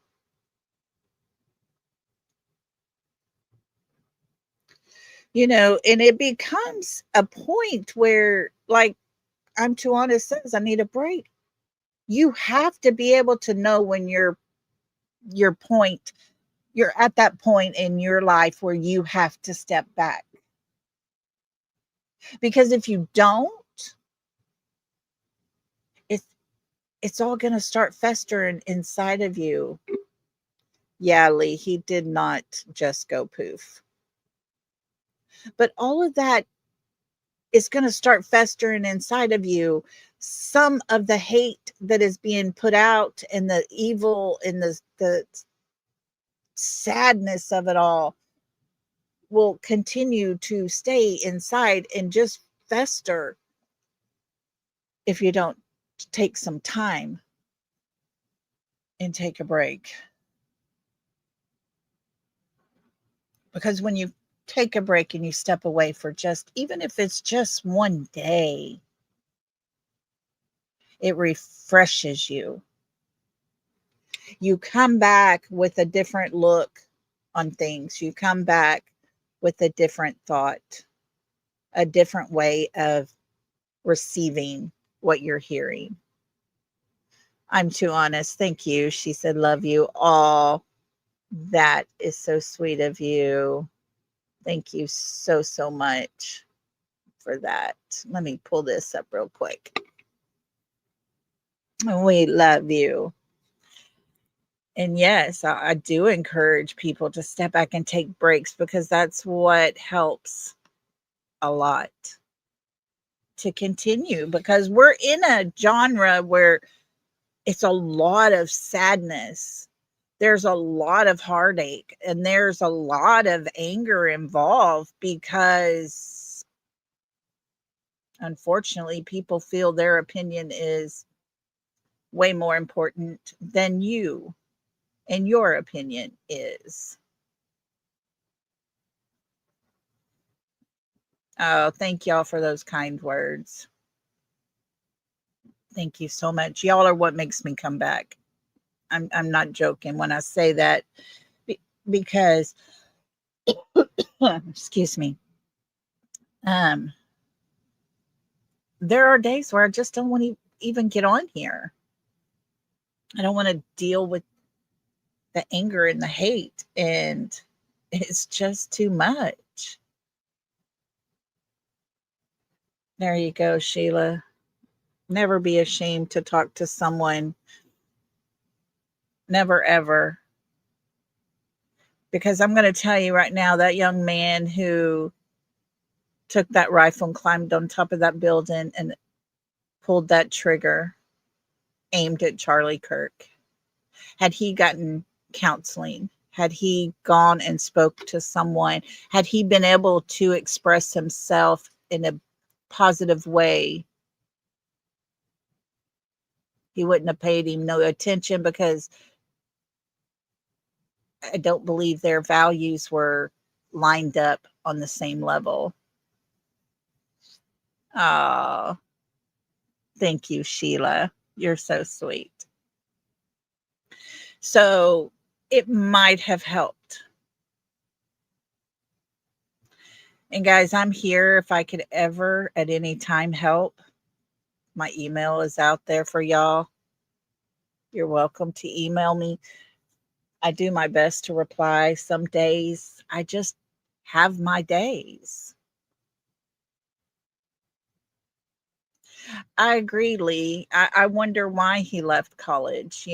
And it becomes a point where, like I'm too honest says, I need a break. You have to be able to know when your point, you're at that point in your life where you have to step back. Because if you don't, it's it's all going to start festering inside of you. Yeah, Lee, he did not just go poof. But all of that is going to start festering inside of you. Some of the hate that is being put out and the evil and the sadness of it all will continue to stay inside and just fester if you don't take some time and take a break. Because when you take a break and you step away for just, even if it's just one day, it refreshes you. You come back with a different look on things. You come back with a different thought, a different way of receiving what you're hearing. I'm too honest. Thank you. She said, love you all. That is so sweet of you. Thank you so, so much for that. Let me pull this up real quick. We love you. And yes, I do encourage people to step back and take breaks, because that's what helps a lot to continue, because we're in a genre where it's a lot of sadness. There's a lot of heartache, and there's a lot of anger involved, because unfortunately people feel their opinion is way more important than you and your opinion is. Oh, thank y'all for those kind words. Thank you so much. Y'all are what makes me come back. I'm not joking when I say that, because excuse me. There are days where I just don't want to even get on here. I don't want to deal with the anger and the hate, and it's just too much. There you go, Sheila. Never be ashamed to talk to someone. Never, ever. Because I'm going to tell you right now, that young man who took that rifle and climbed on top of that building and pulled that trigger aimed at Charlie Kirk, had he gotten counseling, had he gone and spoke to someone, had he been able to express himself in a positive way, he wouldn't have paid him no attention because I don't believe their values were lined up on the same level. Oh, thank you, Sheila. You're so sweet. So it might have helped. And guys, I'm here if I could ever at any time help. My email is out there for y'all. You're welcome to email me. I do my best to reply. Some days I just have my days. I agree, Lee. I wonder why he left college.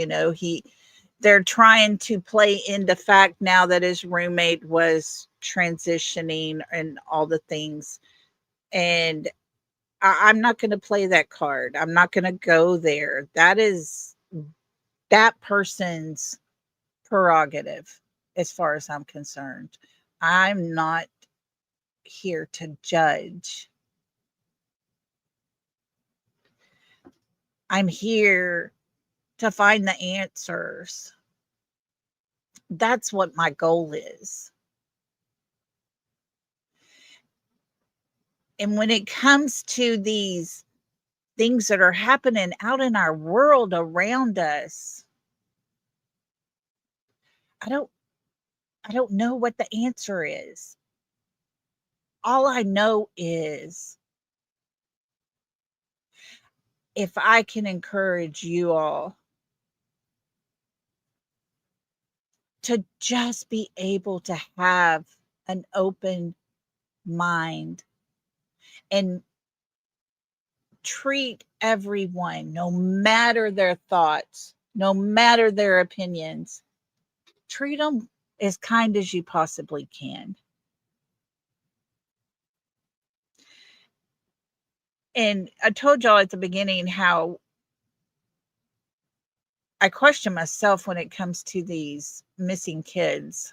They're trying to play into fact now that his roommate was transitioning and all the things. And I'm not going to play that card. I'm not going to go there. That is that person's prerogative as far as I'm concerned. I'm not here to judge. I'm here to find the answers. That's what my goal is. And when it comes to these things that are happening out in our world around us, I don't know what the answer is. All I know is if I can encourage you all to just be able to have an open mind and treat everyone, no matter their thoughts, no matter their opinions, treat them as kind as you possibly can. And I told y'all at the beginning how I question myself when it comes to these missing kids.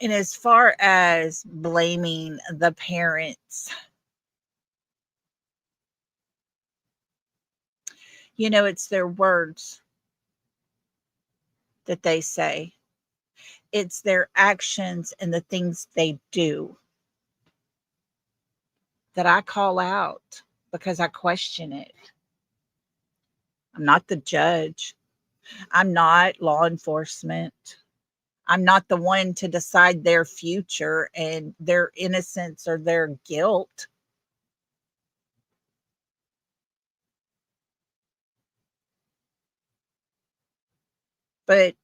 And as far as blaming the parents, it's their words that they say, it's their actions and the things they do that I call out because I question it. I'm not the judge. I'm not law enforcement. I'm not the one to decide their future and their innocence or their guilt. But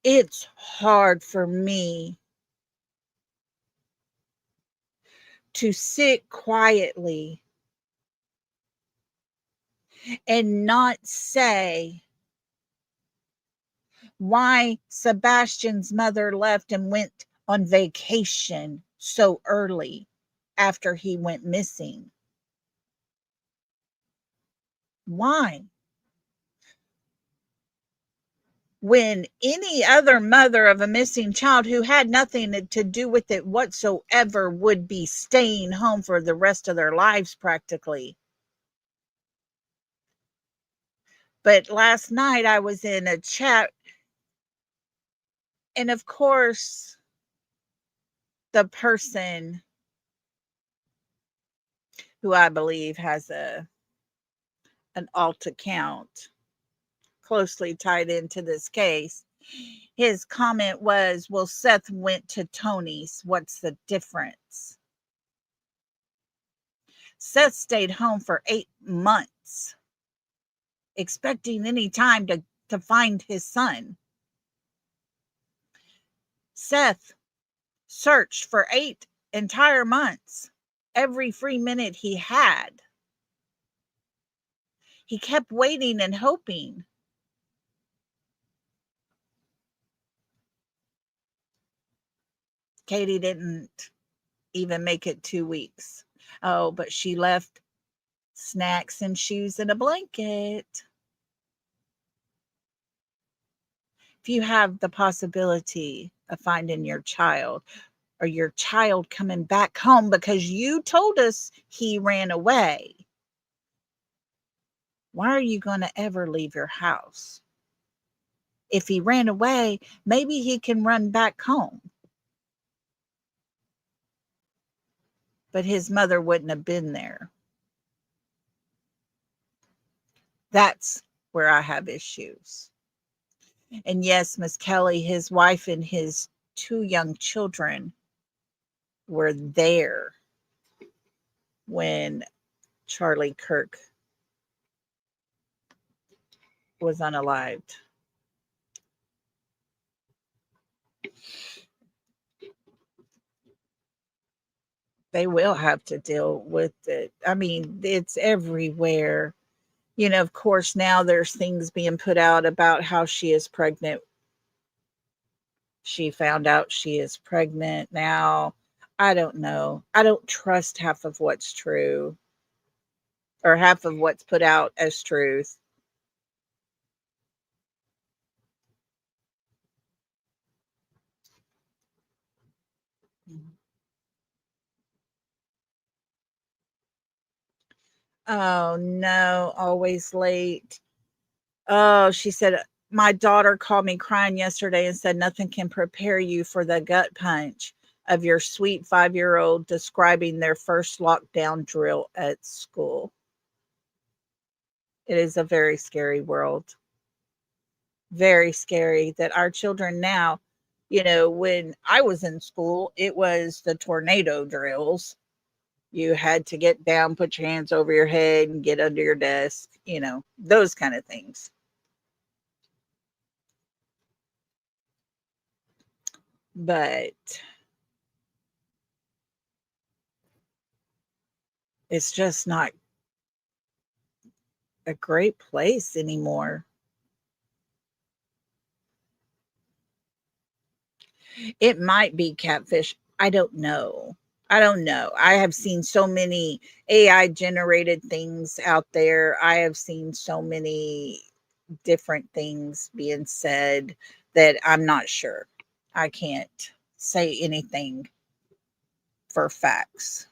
it's hard for me to sit quietly and not say why Sebastian's mother left and went on vacation so early after he went missing. Why? When any other mother of a missing child who had nothing to do with it whatsoever would be staying home for the rest of their lives practically. But last night I was in a chat, and of course, the person who I believe has an alt account closely tied into this case, his comment was, well, Seth went to Tony's. What's the difference? Seth stayed home for 8 months, expecting any time to find his son. Seth searched for 8 entire months, every free minute he had. He kept waiting and hoping. Katie didn't even make it 2 weeks. Oh, but she left snacks and shoes and a blanket. If you have the possibility of finding your child or your child coming back home because you told us he ran away, Why are you going to ever leave your house? If he ran away, maybe he can run back home. But his mother wouldn't have been there. That's where I have issues. And yes, Miss Kelly, his wife and his 2 young children were there when Charlie Kirk was unalived. They will have to deal with it. I mean, it's everywhere. Of course, now there's things being put out about how she is pregnant. She found out she is pregnant now. I don't know. I don't trust half of what's true or half of what's put out as truth. Oh, no, always late. Oh, she said, my daughter called me crying yesterday and said nothing can prepare you for the gut punch of your sweet 5-year-old describing their first lockdown drill at school. It is a very scary world. Very scary that our children now, when I was in school, it was the tornado drills. You had to get down, put your hands over your head, and get under your desk, those kind of things. But it's just not a great place anymore. It might be catfish. I don't know. I don't know. I have seen so many AI generated things out there. I have seen so many different things being said that I'm not sure. I can't say anything for facts.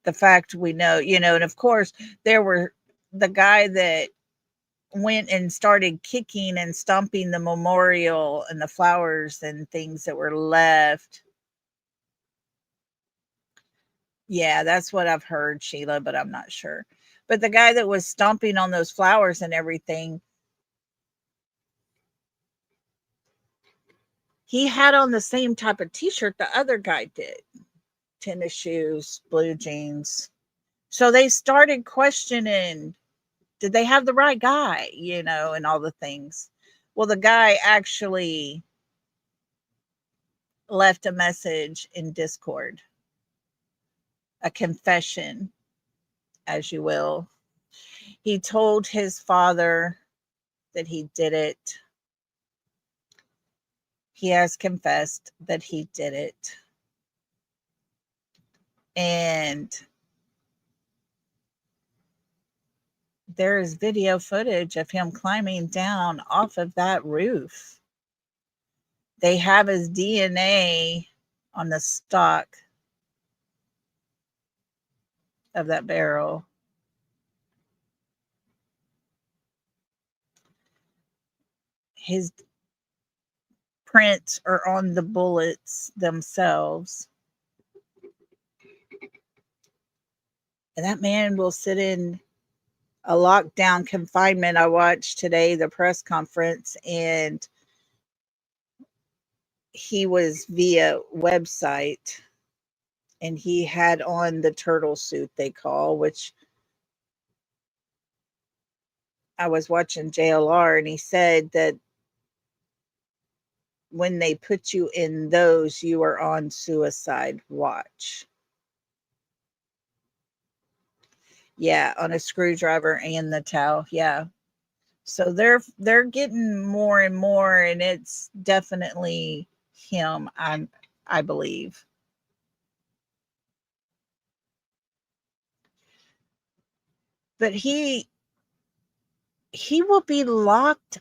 The fact we know, and of course, there were the guy that went and started kicking and stomping the memorial and the flowers and things that were left. Yeah, that's what I've heard, Sheila, but I'm not sure. But the guy that was stomping on those flowers and everything, he had on the same type of t-shirt the other guy did. Tennis shoes, blue jeans. So they started questioning, did they have the right guy, and all the things. Well, the guy actually left a message in Discord, a confession, as you will. He told his father that he did it. He has confessed that he did it. And there is video footage of him climbing down off of that roof. They have his DNA on the stock of that barrel. His prints are on the bullets themselves. And that man will sit in a lockdown confinement. I watched today the press conference, and he was via website, and he had on the turtle suit they call, which I was watching JLR, and he said that when they put you in those, you are on suicide watch. Yeah, on a screwdriver and the towel. Yeah. So they're getting more and more, and it's definitely him, I believe. But he will be locked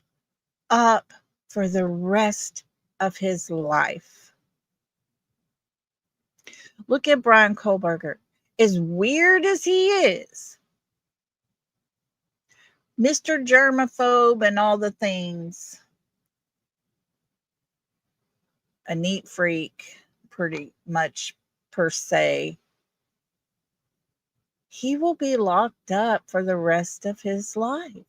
up for the rest of his life. Look at Brian Kohlberger. As weird as he is, Mr. Germaphobe and all the things, a neat freak, pretty much per se, he will be locked up for the rest of his life.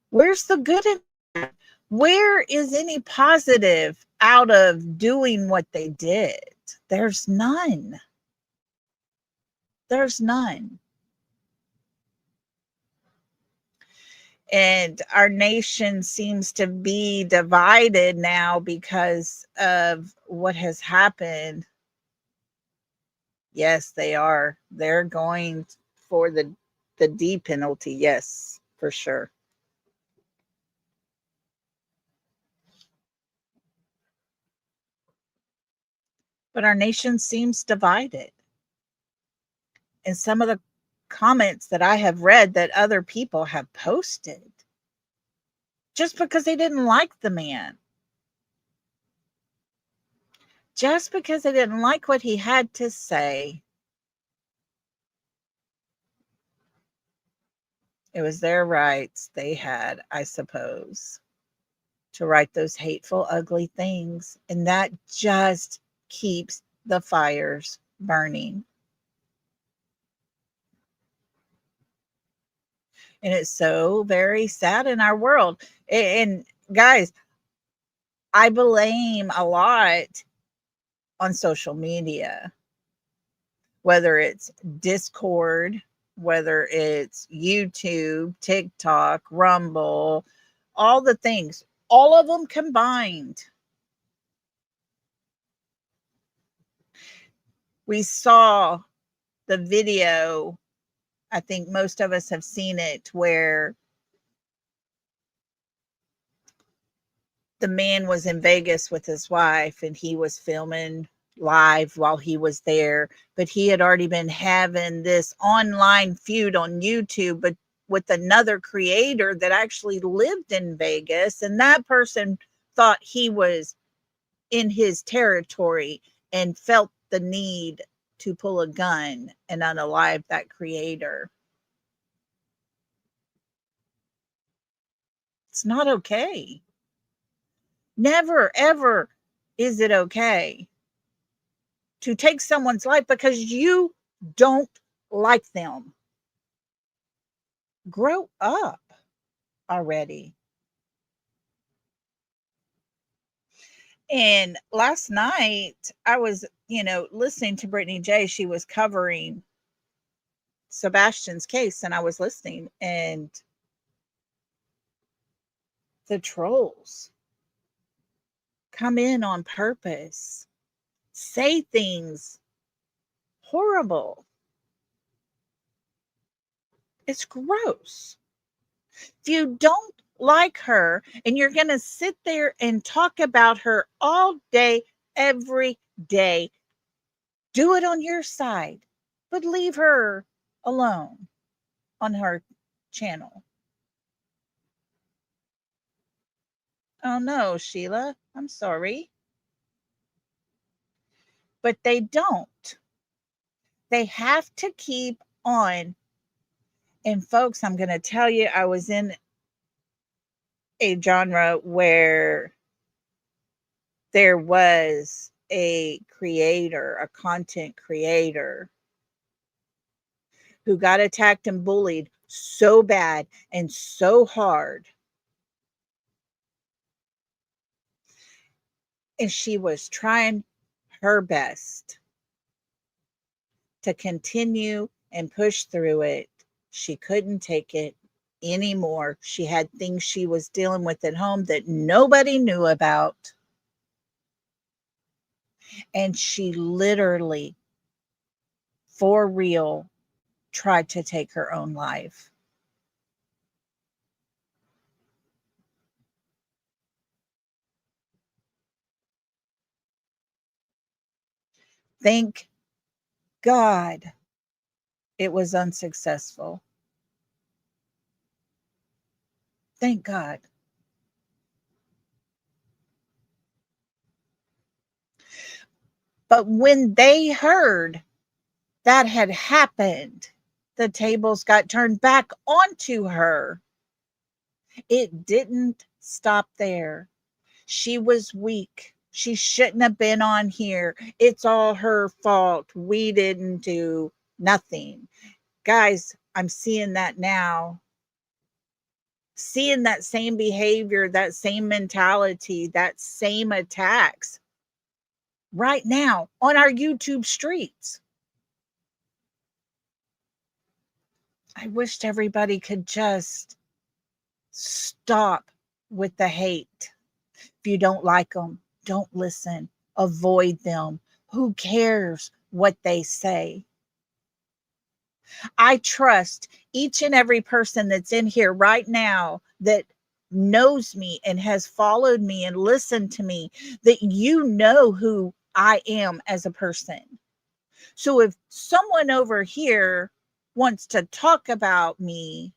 Where's the good in that? Where is any positive out of doing what they did? There's none. There's none. And our nation seems to be divided now because of what has happened. Yes, they are. They're going for the D penalty. Yes, for sure. But our nation seems divided. And some of the comments that I have read that other people have posted, just because they didn't like the man, just because they didn't like what he had to say, it was their rights they had, I suppose, to write those hateful, ugly things. And that just keeps the fires burning. And it's so very sad in our world. And guys, I blame a lot on social media, whether it's Discord, whether it's YouTube, TikTok, Rumble, all the things, all of them combined. We saw the video, I think most of us have seen it, where the man was in Vegas with his wife and he was filming live while he was there, but he had already been having this online feud on YouTube, but with another creator that actually lived in Vegas, and that person thought he was in his territory and felt the need to pull a gun and unalive that creator. It's not okay. Never, ever is it okay to take someone's life because you don't like them. Grow up already. And last night I was, listening to Brittany J. She was covering Sebastian's case, and I was listening, and the trolls come in on purpose, say things horrible. It's gross. If you don't like her and you're going to sit there and talk about her all day, every day, do it on your side, but leave her alone on her channel. Oh no, Sheila, I'm sorry. But they don't. They have to keep on. And folks, I'm going to tell you, I was in a genre where there was a creator, a content creator, who got attacked and bullied so bad and so hard. And she was trying her best to continue and push through it. She couldn't take it anymore. She had things she was dealing with at home that nobody knew about. And she literally, for real, tried to take her own life. Thank God it was unsuccessful. Thank God. But when they heard that had happened. The tables got turned back onto her. It didn't stop there. She was weak. She shouldn't have been on here. It's all her fault. We didn't do nothing. Guys, I'm seeing that now. Seeing that same behavior, that same mentality, that same attacks right now on our YouTube streets. I wished everybody could just stop with the hate. If you don't like them, don't listen. Avoid them. Who cares what they say? I trust each and every person that's in here right now that knows me and has followed me and listened to me, that you know who I am as a person. So if someone over here wants to talk about me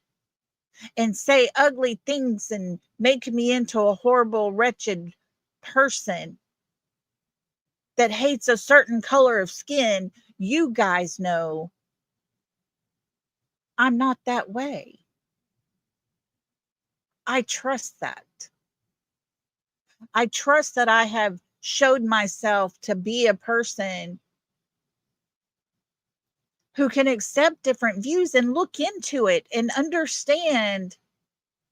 and say ugly things and make me into a horrible, wretched person that hates a certain color of skin, you guys know I'm not that way. I trust that. I trust that I have showed myself to be a person who can accept different views and look into it and understand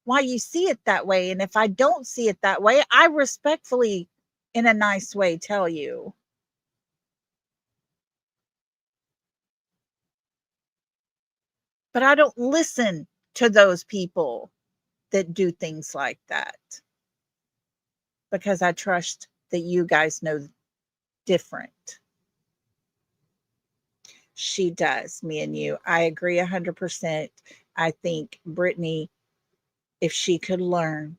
why you see it that way. And if I don't see it that way, I respectfully, in a nice way, tell you. But I don't listen to those people that do things like that because I trust that you guys know different. She does, me and you. I agree 100%. I think Brittany, if she could learn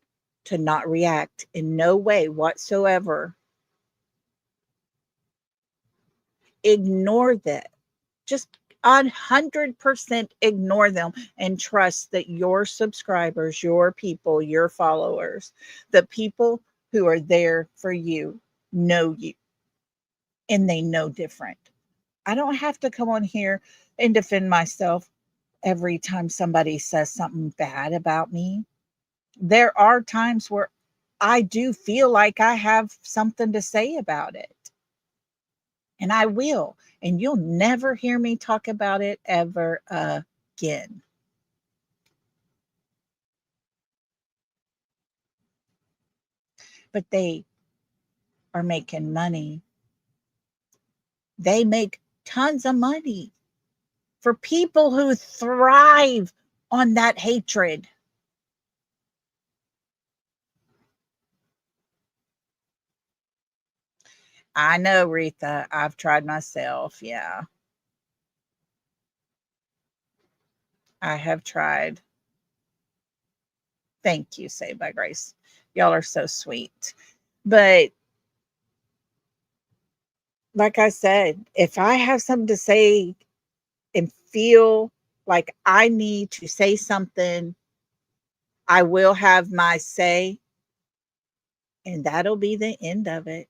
to not react in no way whatsoever, ignore that. Just 100% ignore them and trust that your subscribers, your people, your followers, the people who are there for you know you and they know different. I don't have to come on here and defend myself every time somebody says something bad about me. There are times where I do feel like I have something to say about it. And I will. And you'll never hear me talk about it ever again. But they are making money. They make tons of money for people who thrive on that hatred. I know, Retha. I've tried myself. Yeah, I have tried. Thank you, Saved by Grace. Y'all are so sweet. But like I said, if I have something to say and feel like I need to say something, I will have my say, and that'll be the end of it.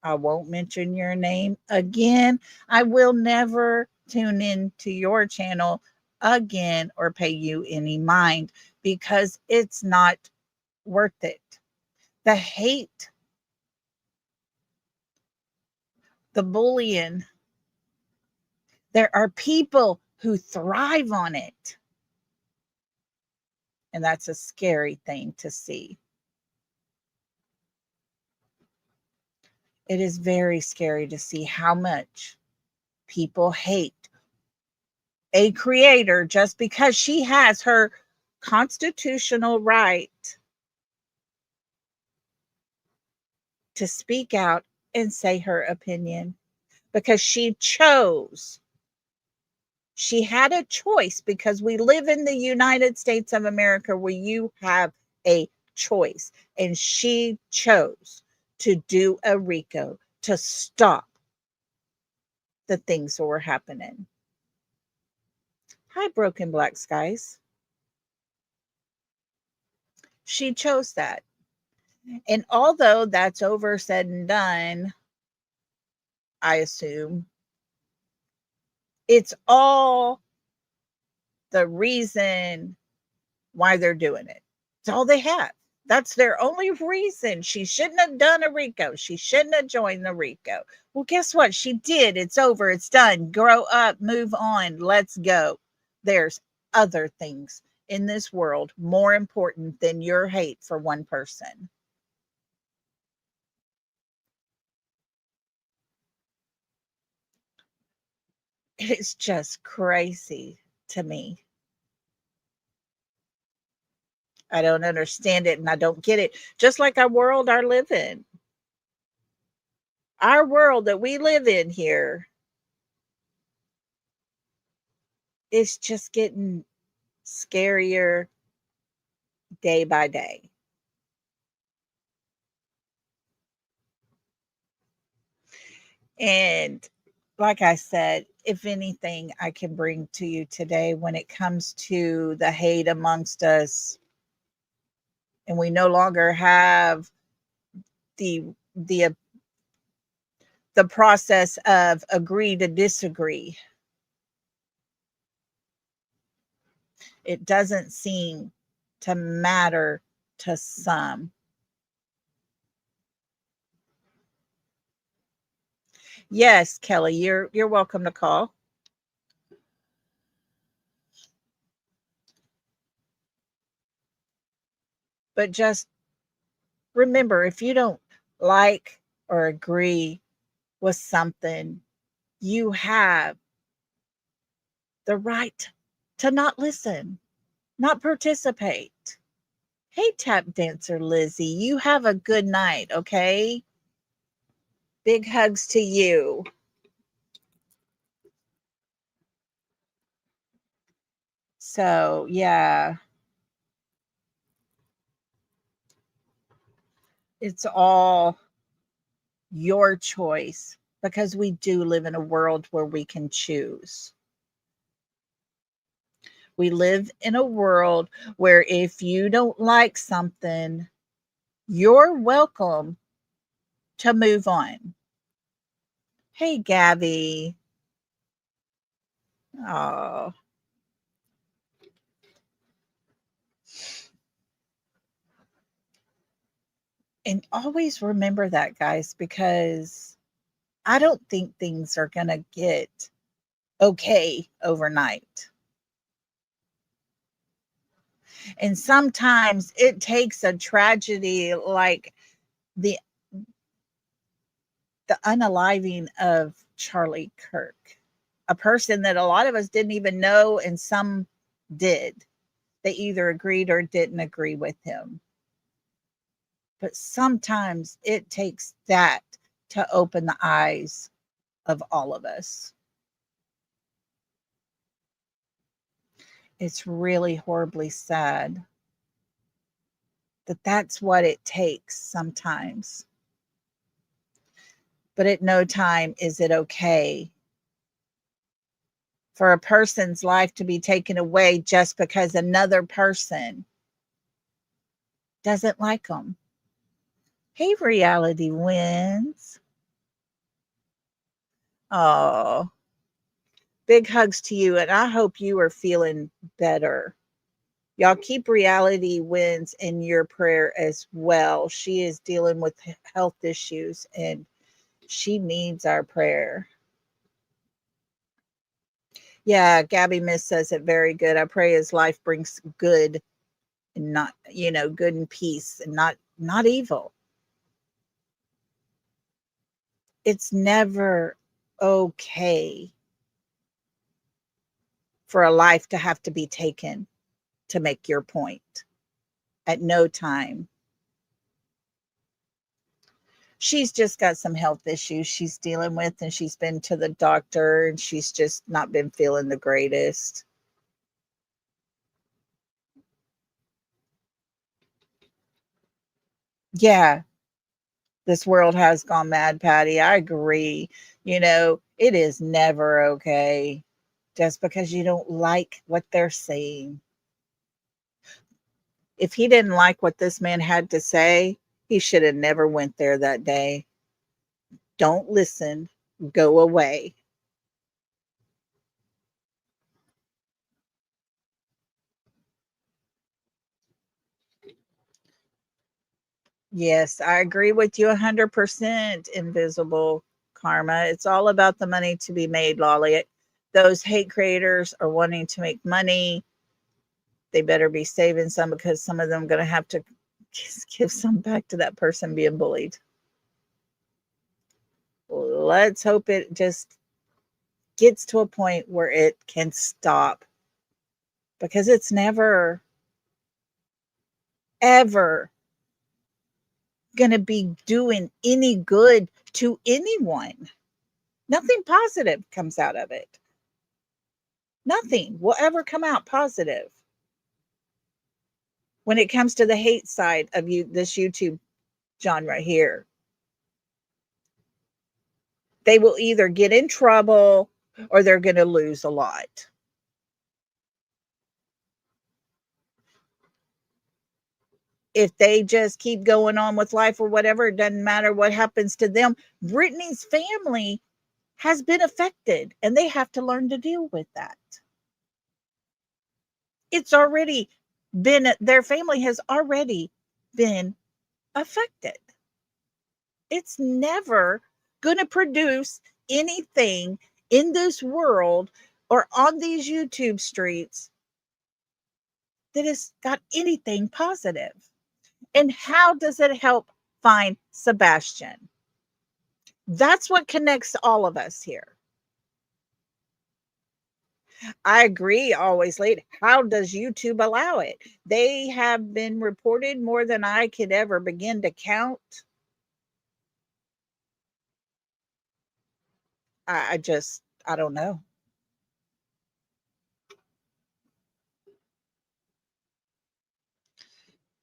I won't mention your name again. I will never tune in to your channel again or pay you any mind because it's not worth it. The hate, the bullying, there are people who thrive on it. And that's a scary thing to see. It is very scary to see how much people hate a creator just because she has her constitutional right to speak out and say her opinion because she had a choice because we live in the United States of America where you have a choice, and she chose to do a RICO to stop the things that were happening. Hi, Broken Black Skies. She chose that. And although that's over, said and done, I assume It's all the reason why they're doing it. It's all they have. That's their only reason. She shouldn't have done a RICO. She shouldn't have joined the RICO. Well, guess what? She did. It's over. It's done. Grow up. Move on. Let's go. There's other things in this world more important than your hate for one person. It's just crazy to me. I don't understand it and I don't get it. Just like our world I live in. Our world that we live in here is just getting scarier day by day. And like I said, if anything I can bring to you today when it comes to the hate amongst us, and we no longer have the the the process of agree to disagree. It doesn't seem to matter to some. Yes, Kelly, you're welcome to call. But just remember, if you don't like or agree with something, you have the right to not listen, not participate. Hey, tap dancer Lizzie, you have a good night, okay? Big hugs to you. So, yeah, it's all your choice because we do live in a world where we can choose. We live in a world where if you don't like something, you're welcome to move on. Hey, Gabby. Oh, and always remember that, guys, because I don't think things are going to get okay overnight. And sometimes it takes a tragedy like the unaliving of Charlie Kirk, a person that a lot of us didn't even know, and some did. They either agreed or didn't agree with him. But sometimes it takes that to open the eyes of all of us. It's really horribly sad that that's what it takes sometimes. But at no time is it okay for a person's life to be taken away just because another person doesn't like them. Hey, reality wins. Oh, big hugs to you. And I hope you are feeling better. Y'all keep reality wins in your prayer as well. She is dealing with health issues and she needs our prayer. Yeah, Gabby Miss says it very good. I pray his life brings good and not, good and peace and not evil. It's never okay for a life to have to be taken to make your point. At no time. She's just got some health issues she's dealing with, and she's been to the doctor, and she's just not been feeling the greatest. Yeah, this world has gone mad, Patty. I agree. It is never okay just because you don't like what they're saying. If he didn't like what this man had to say, he should have never went there that day. Don't listen. Go away. Yes, I agree with you 100%, invisible karma. It's all about the money to be made, Lolly. Those hate creators are wanting to make money. They better be saving some because some of them are going to have to give some back to that person being bullied. Let's hope it just gets to a point where it can stop because it's never, ever going to be doing any good to anyone. Nothing positive comes out of it. Nothing will ever come out positive when it comes to the hate side of this YouTube genre here. They will either get in trouble or they're going to lose a lot. If they just keep going on with life or whatever, it doesn't matter what happens to them. Brittany's family has been affected and they have to learn to deal with that. It's already been, their family has already been affected. It's never going to produce anything in this world or on these YouTube streets that has got anything positive. And how does it help find Sebastian? That's what connects all of us here. I agree, always late. How does YouTube allow it? They have been reported more than I could ever begin to count. I don't know.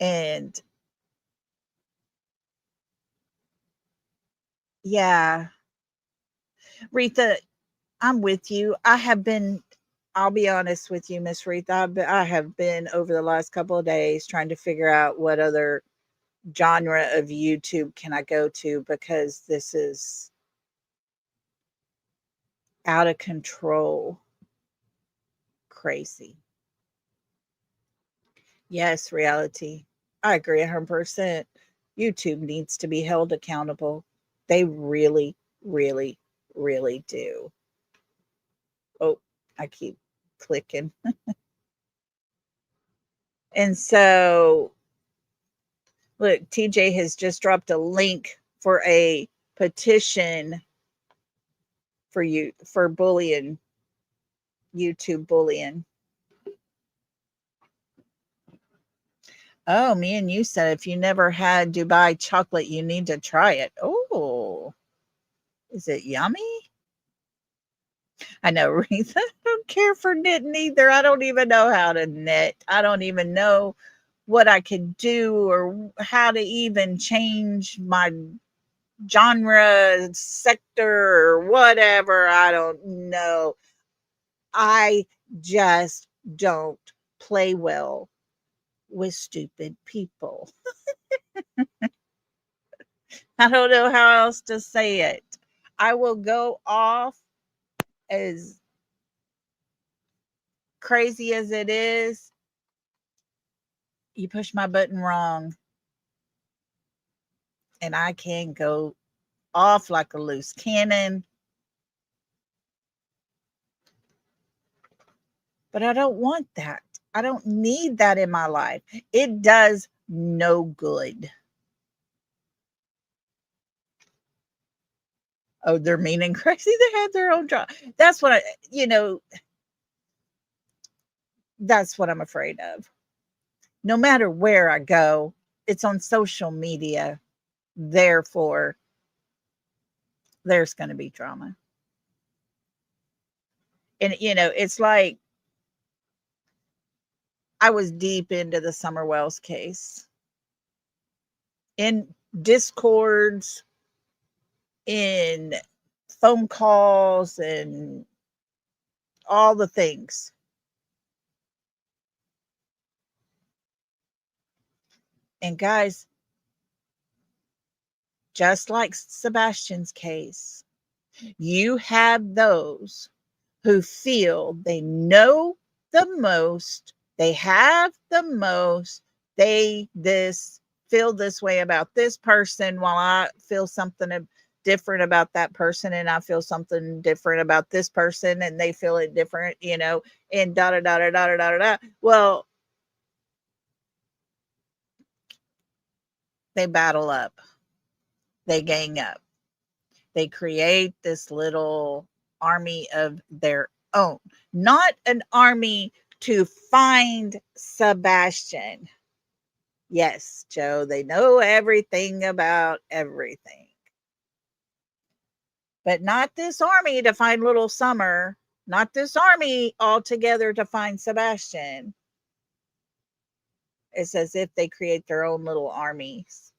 And yeah, Retha, I'm with you. I'll be honest with you, Miss Retha. I have been over the last couple of days trying to figure out what other genre of YouTube can I go to because this is out of control crazy. Yes, reality. I agree 100%. YouTube needs to be held accountable. They really, really, really do. Oh, I keep clicking. And so, look, TJ has just dropped a link for a petition for you for bullying, YouTube bullying. Oh, me and you said if you never had Dubai chocolate, you need to try it. Oh, is it yummy? I know, Reese. I don't care for knitting either. I don't even know how to knit. I don't even know what I could do or how to even change my genre, sector, or whatever. I don't know. I just don't play well with stupid people. I don't know how else to say it. I will go off as crazy as it is. You push my button wrong, and I can go off like a loose cannon. But I don't want that. I don't need that in my life. It does no good. Oh, they're mean and crazy. They had their own job. That's what that's what I'm afraid of. No matter where I go, it's on social media. Therefore, there's going to be drama. And, it's like I was deep into the Summer Wells case in discords, in phone calls, and all the things. And guys, just like Sebastian's case, you have those who feel they know the most, they have the most, they this feel this way about this person while I feel something different about that person, and I feel something different about this person and they feel it different, and da da da da da da da da. Well, they battle up, they gang up, they create this little army of their own, not an army to find Sebastian. Yes, Joe, they know everything about everything. But not this army to find little Summer, not this army all together to find Sebastian. It's as if they create their own little armies.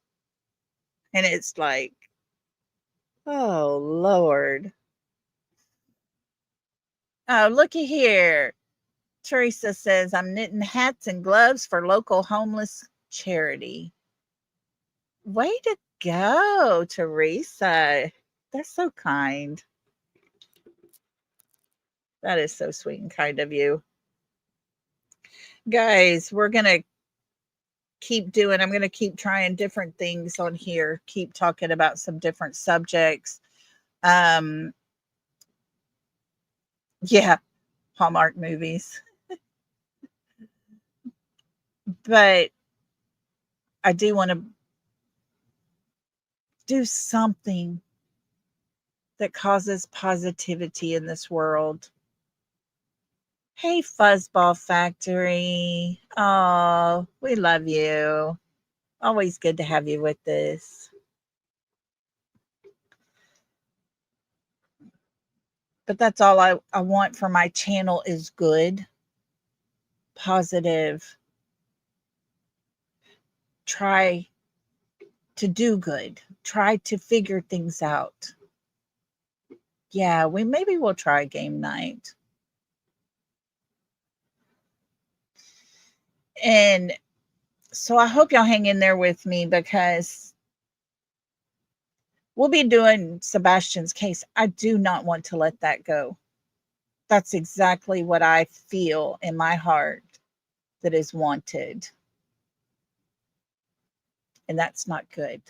And it's like, oh, Lord. Oh, looky here. Teresa says, I'm knitting hats and gloves for local homeless charity. Way to go, Teresa. That's so kind. That is so sweet and kind of you. Guys, we're going to I'm going to keep trying different things on here, keep talking about some different subjects. Yeah, Hallmark movies. But I do want to do something that causes positivity in this world. Hey, Fuzzball Factory. Oh, we love you. Always good to have you with us. But that's all I want for my channel is good, positive. Try to do good. Try to figure things out. Yeah, maybe we'll try game night. And so I hope y'all hang in there with me because we'll be doing Sebastian's case. I do not want to let that go. That's exactly what I feel in my heart that is wanted. And that's not good.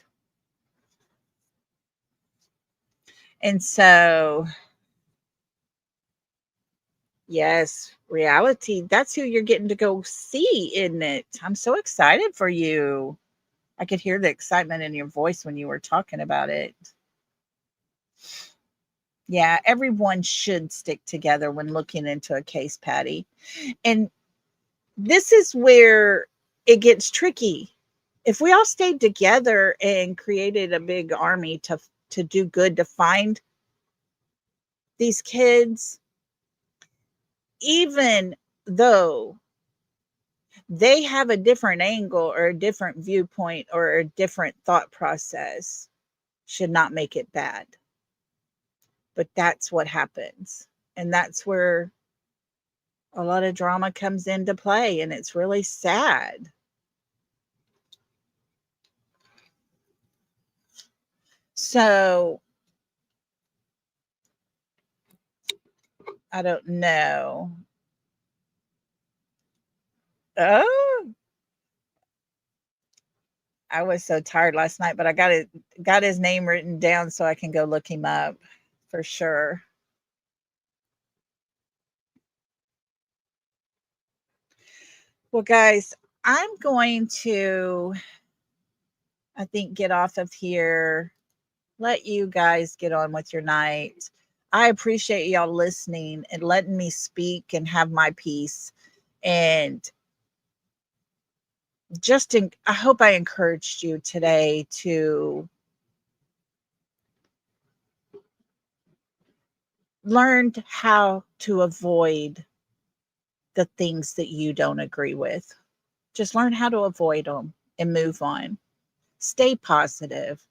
And so, yes, reality, that's who you're getting to go see, isn't it? I'm so excited for you. I could hear the excitement in your voice when you were talking about it. Yeah, everyone should stick together when looking into a case, Patty. And this is where it gets tricky. If we all stayed together and created a big army to do good, to find these kids, even though they have a different angle or a different viewpoint or a different thought process, should not make it bad. But that's what happens. And that's where a lot of drama comes into play. And it's really sad. So I don't know. Oh, I was so tired last night, but I got his name written down so I can go look him up for sure. Well, guys, I'm going to, I think, get off of here. Let you guys get on with your night. I appreciate y'all listening and letting me speak and have my piece. And I hope I encouraged you today to learn how to avoid the things that you don't agree with. Just learn how to avoid them and move on. Stay positive.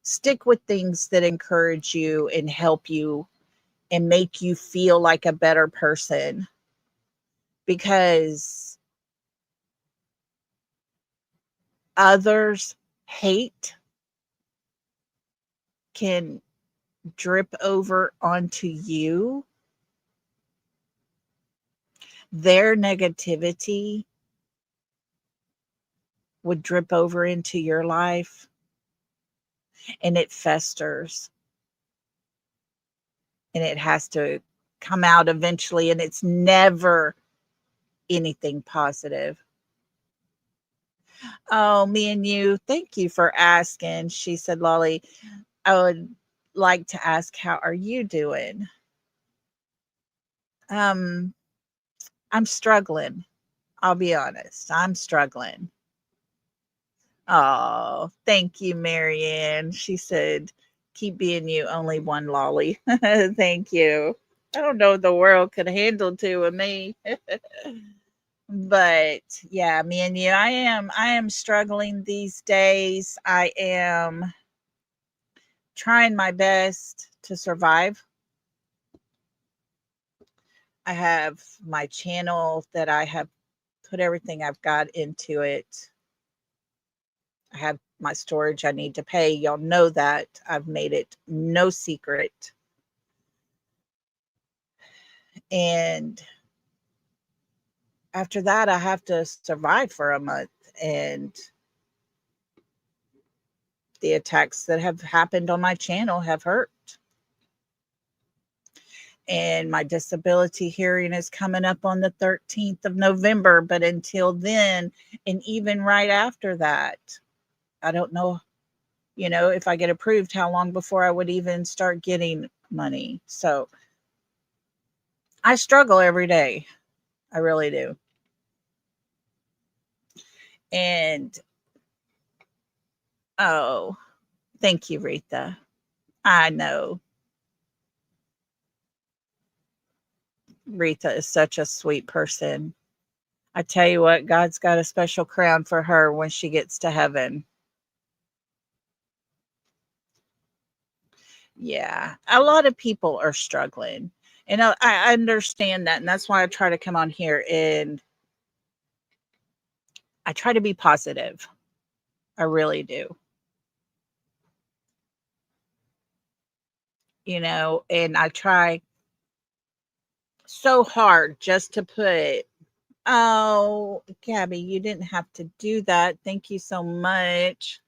Stick with things that encourage you and help you and make you feel like a better person, because others' hate can drip over onto you. Their negativity would drip over into your life and it festers and it has to come out eventually, and it's never anything positive. Oh, me and you, thank you for asking. She said, Lolly, I would like to ask, how are you doing? Um, I'm struggling. I'll be honest. I'm struggling. Oh, thank you, Marianne. She said, keep being you, only one lolly. Thank you. I don't know if the world could handle two of me. But yeah, me and you, I am struggling these days. I am trying my best to survive. I have my channel that I have put everything I've got into it. I have my storage I need to pay. Y'all know that. I've made it no secret. And after that, I have to survive for a month. And the attacks that have happened on my channel have hurt. And my disability hearing is coming up on the 13th of November. But until then, and even right after that, I don't know, if I get approved, how long before I would even start getting money. So I struggle every day. I really do. And oh, thank you, Rita. I know. Rita is such a sweet person. I tell you what, God's got a special crown for her when she gets to heaven. Yeah, a lot of people are struggling. And I understand that. And that's why I try to come on here and I try to be positive. I really do. And I try so hard just to put, oh, Gabby, you didn't have to do that. Thank you so much.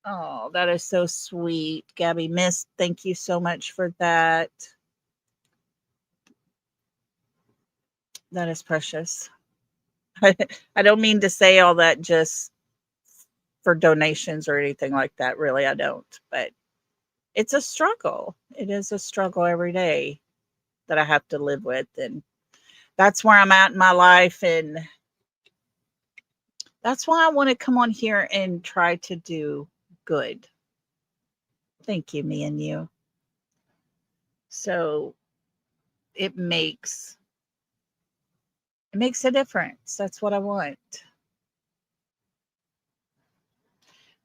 Oh, that is so sweet. Gabby Miss, thank you so much for that. That is precious. I don't mean to say all that just for donations or anything like that. Really, I don't. But it's a struggle. It is a struggle every day that I have to live with. And that's where I'm at in my life. And that's why I want to come on here and try to do good. Thank you, me and you. So it makes a difference. That's what I want.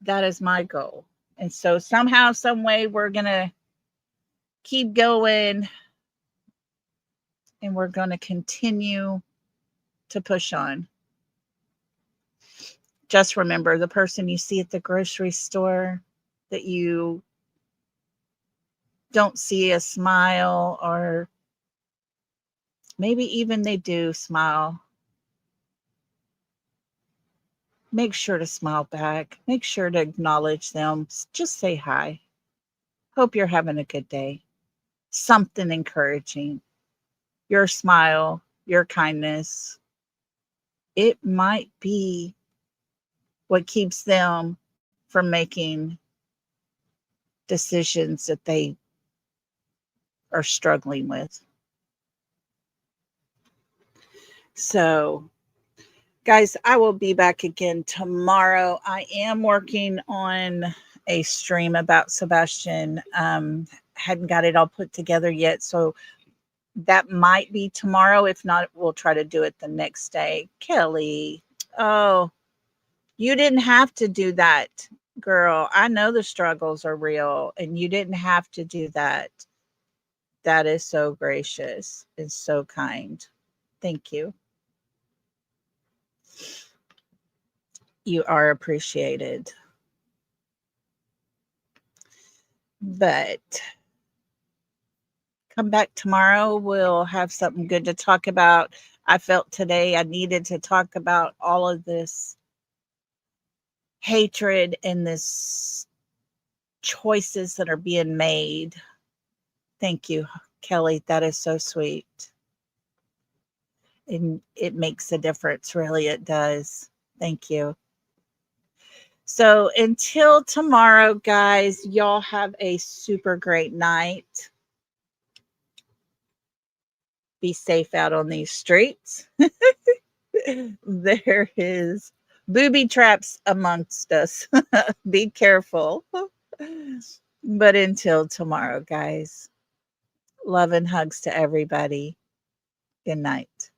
That is my goal. And so somehow, some way, we're going to keep going and we're going to continue to push on. Just remember, the person you see at the grocery store that you don't see a smile, or maybe even they do smile, make sure to smile back. Make sure to acknowledge them. Just say hi. Hope you're having a good day. Something encouraging. Your smile, your kindness, it might be what keeps them from making decisions that they are struggling with. So, guys, I will be back again tomorrow. I am working on a stream about Sebastian. Hadn't got it all put together yet, so that might be tomorrow. If not, we'll try to do it the next day. Kelly, oh, you didn't have to do that, girl. I know the struggles are real, and you didn't have to do that. That is so gracious and so kind. Thank you. You are appreciated. But come back tomorrow. We'll have something good to talk about. I felt today I needed to talk about all of this hatred and this choices that are being made. Thank you, Kelly. That is so sweet. And it makes a difference, really, it does. Thank you. So until tomorrow, guys, y'all have a super great night. Be safe out on these streets. There is booby traps amongst us. Be careful. But until tomorrow, guys, love and hugs to everybody. Good night.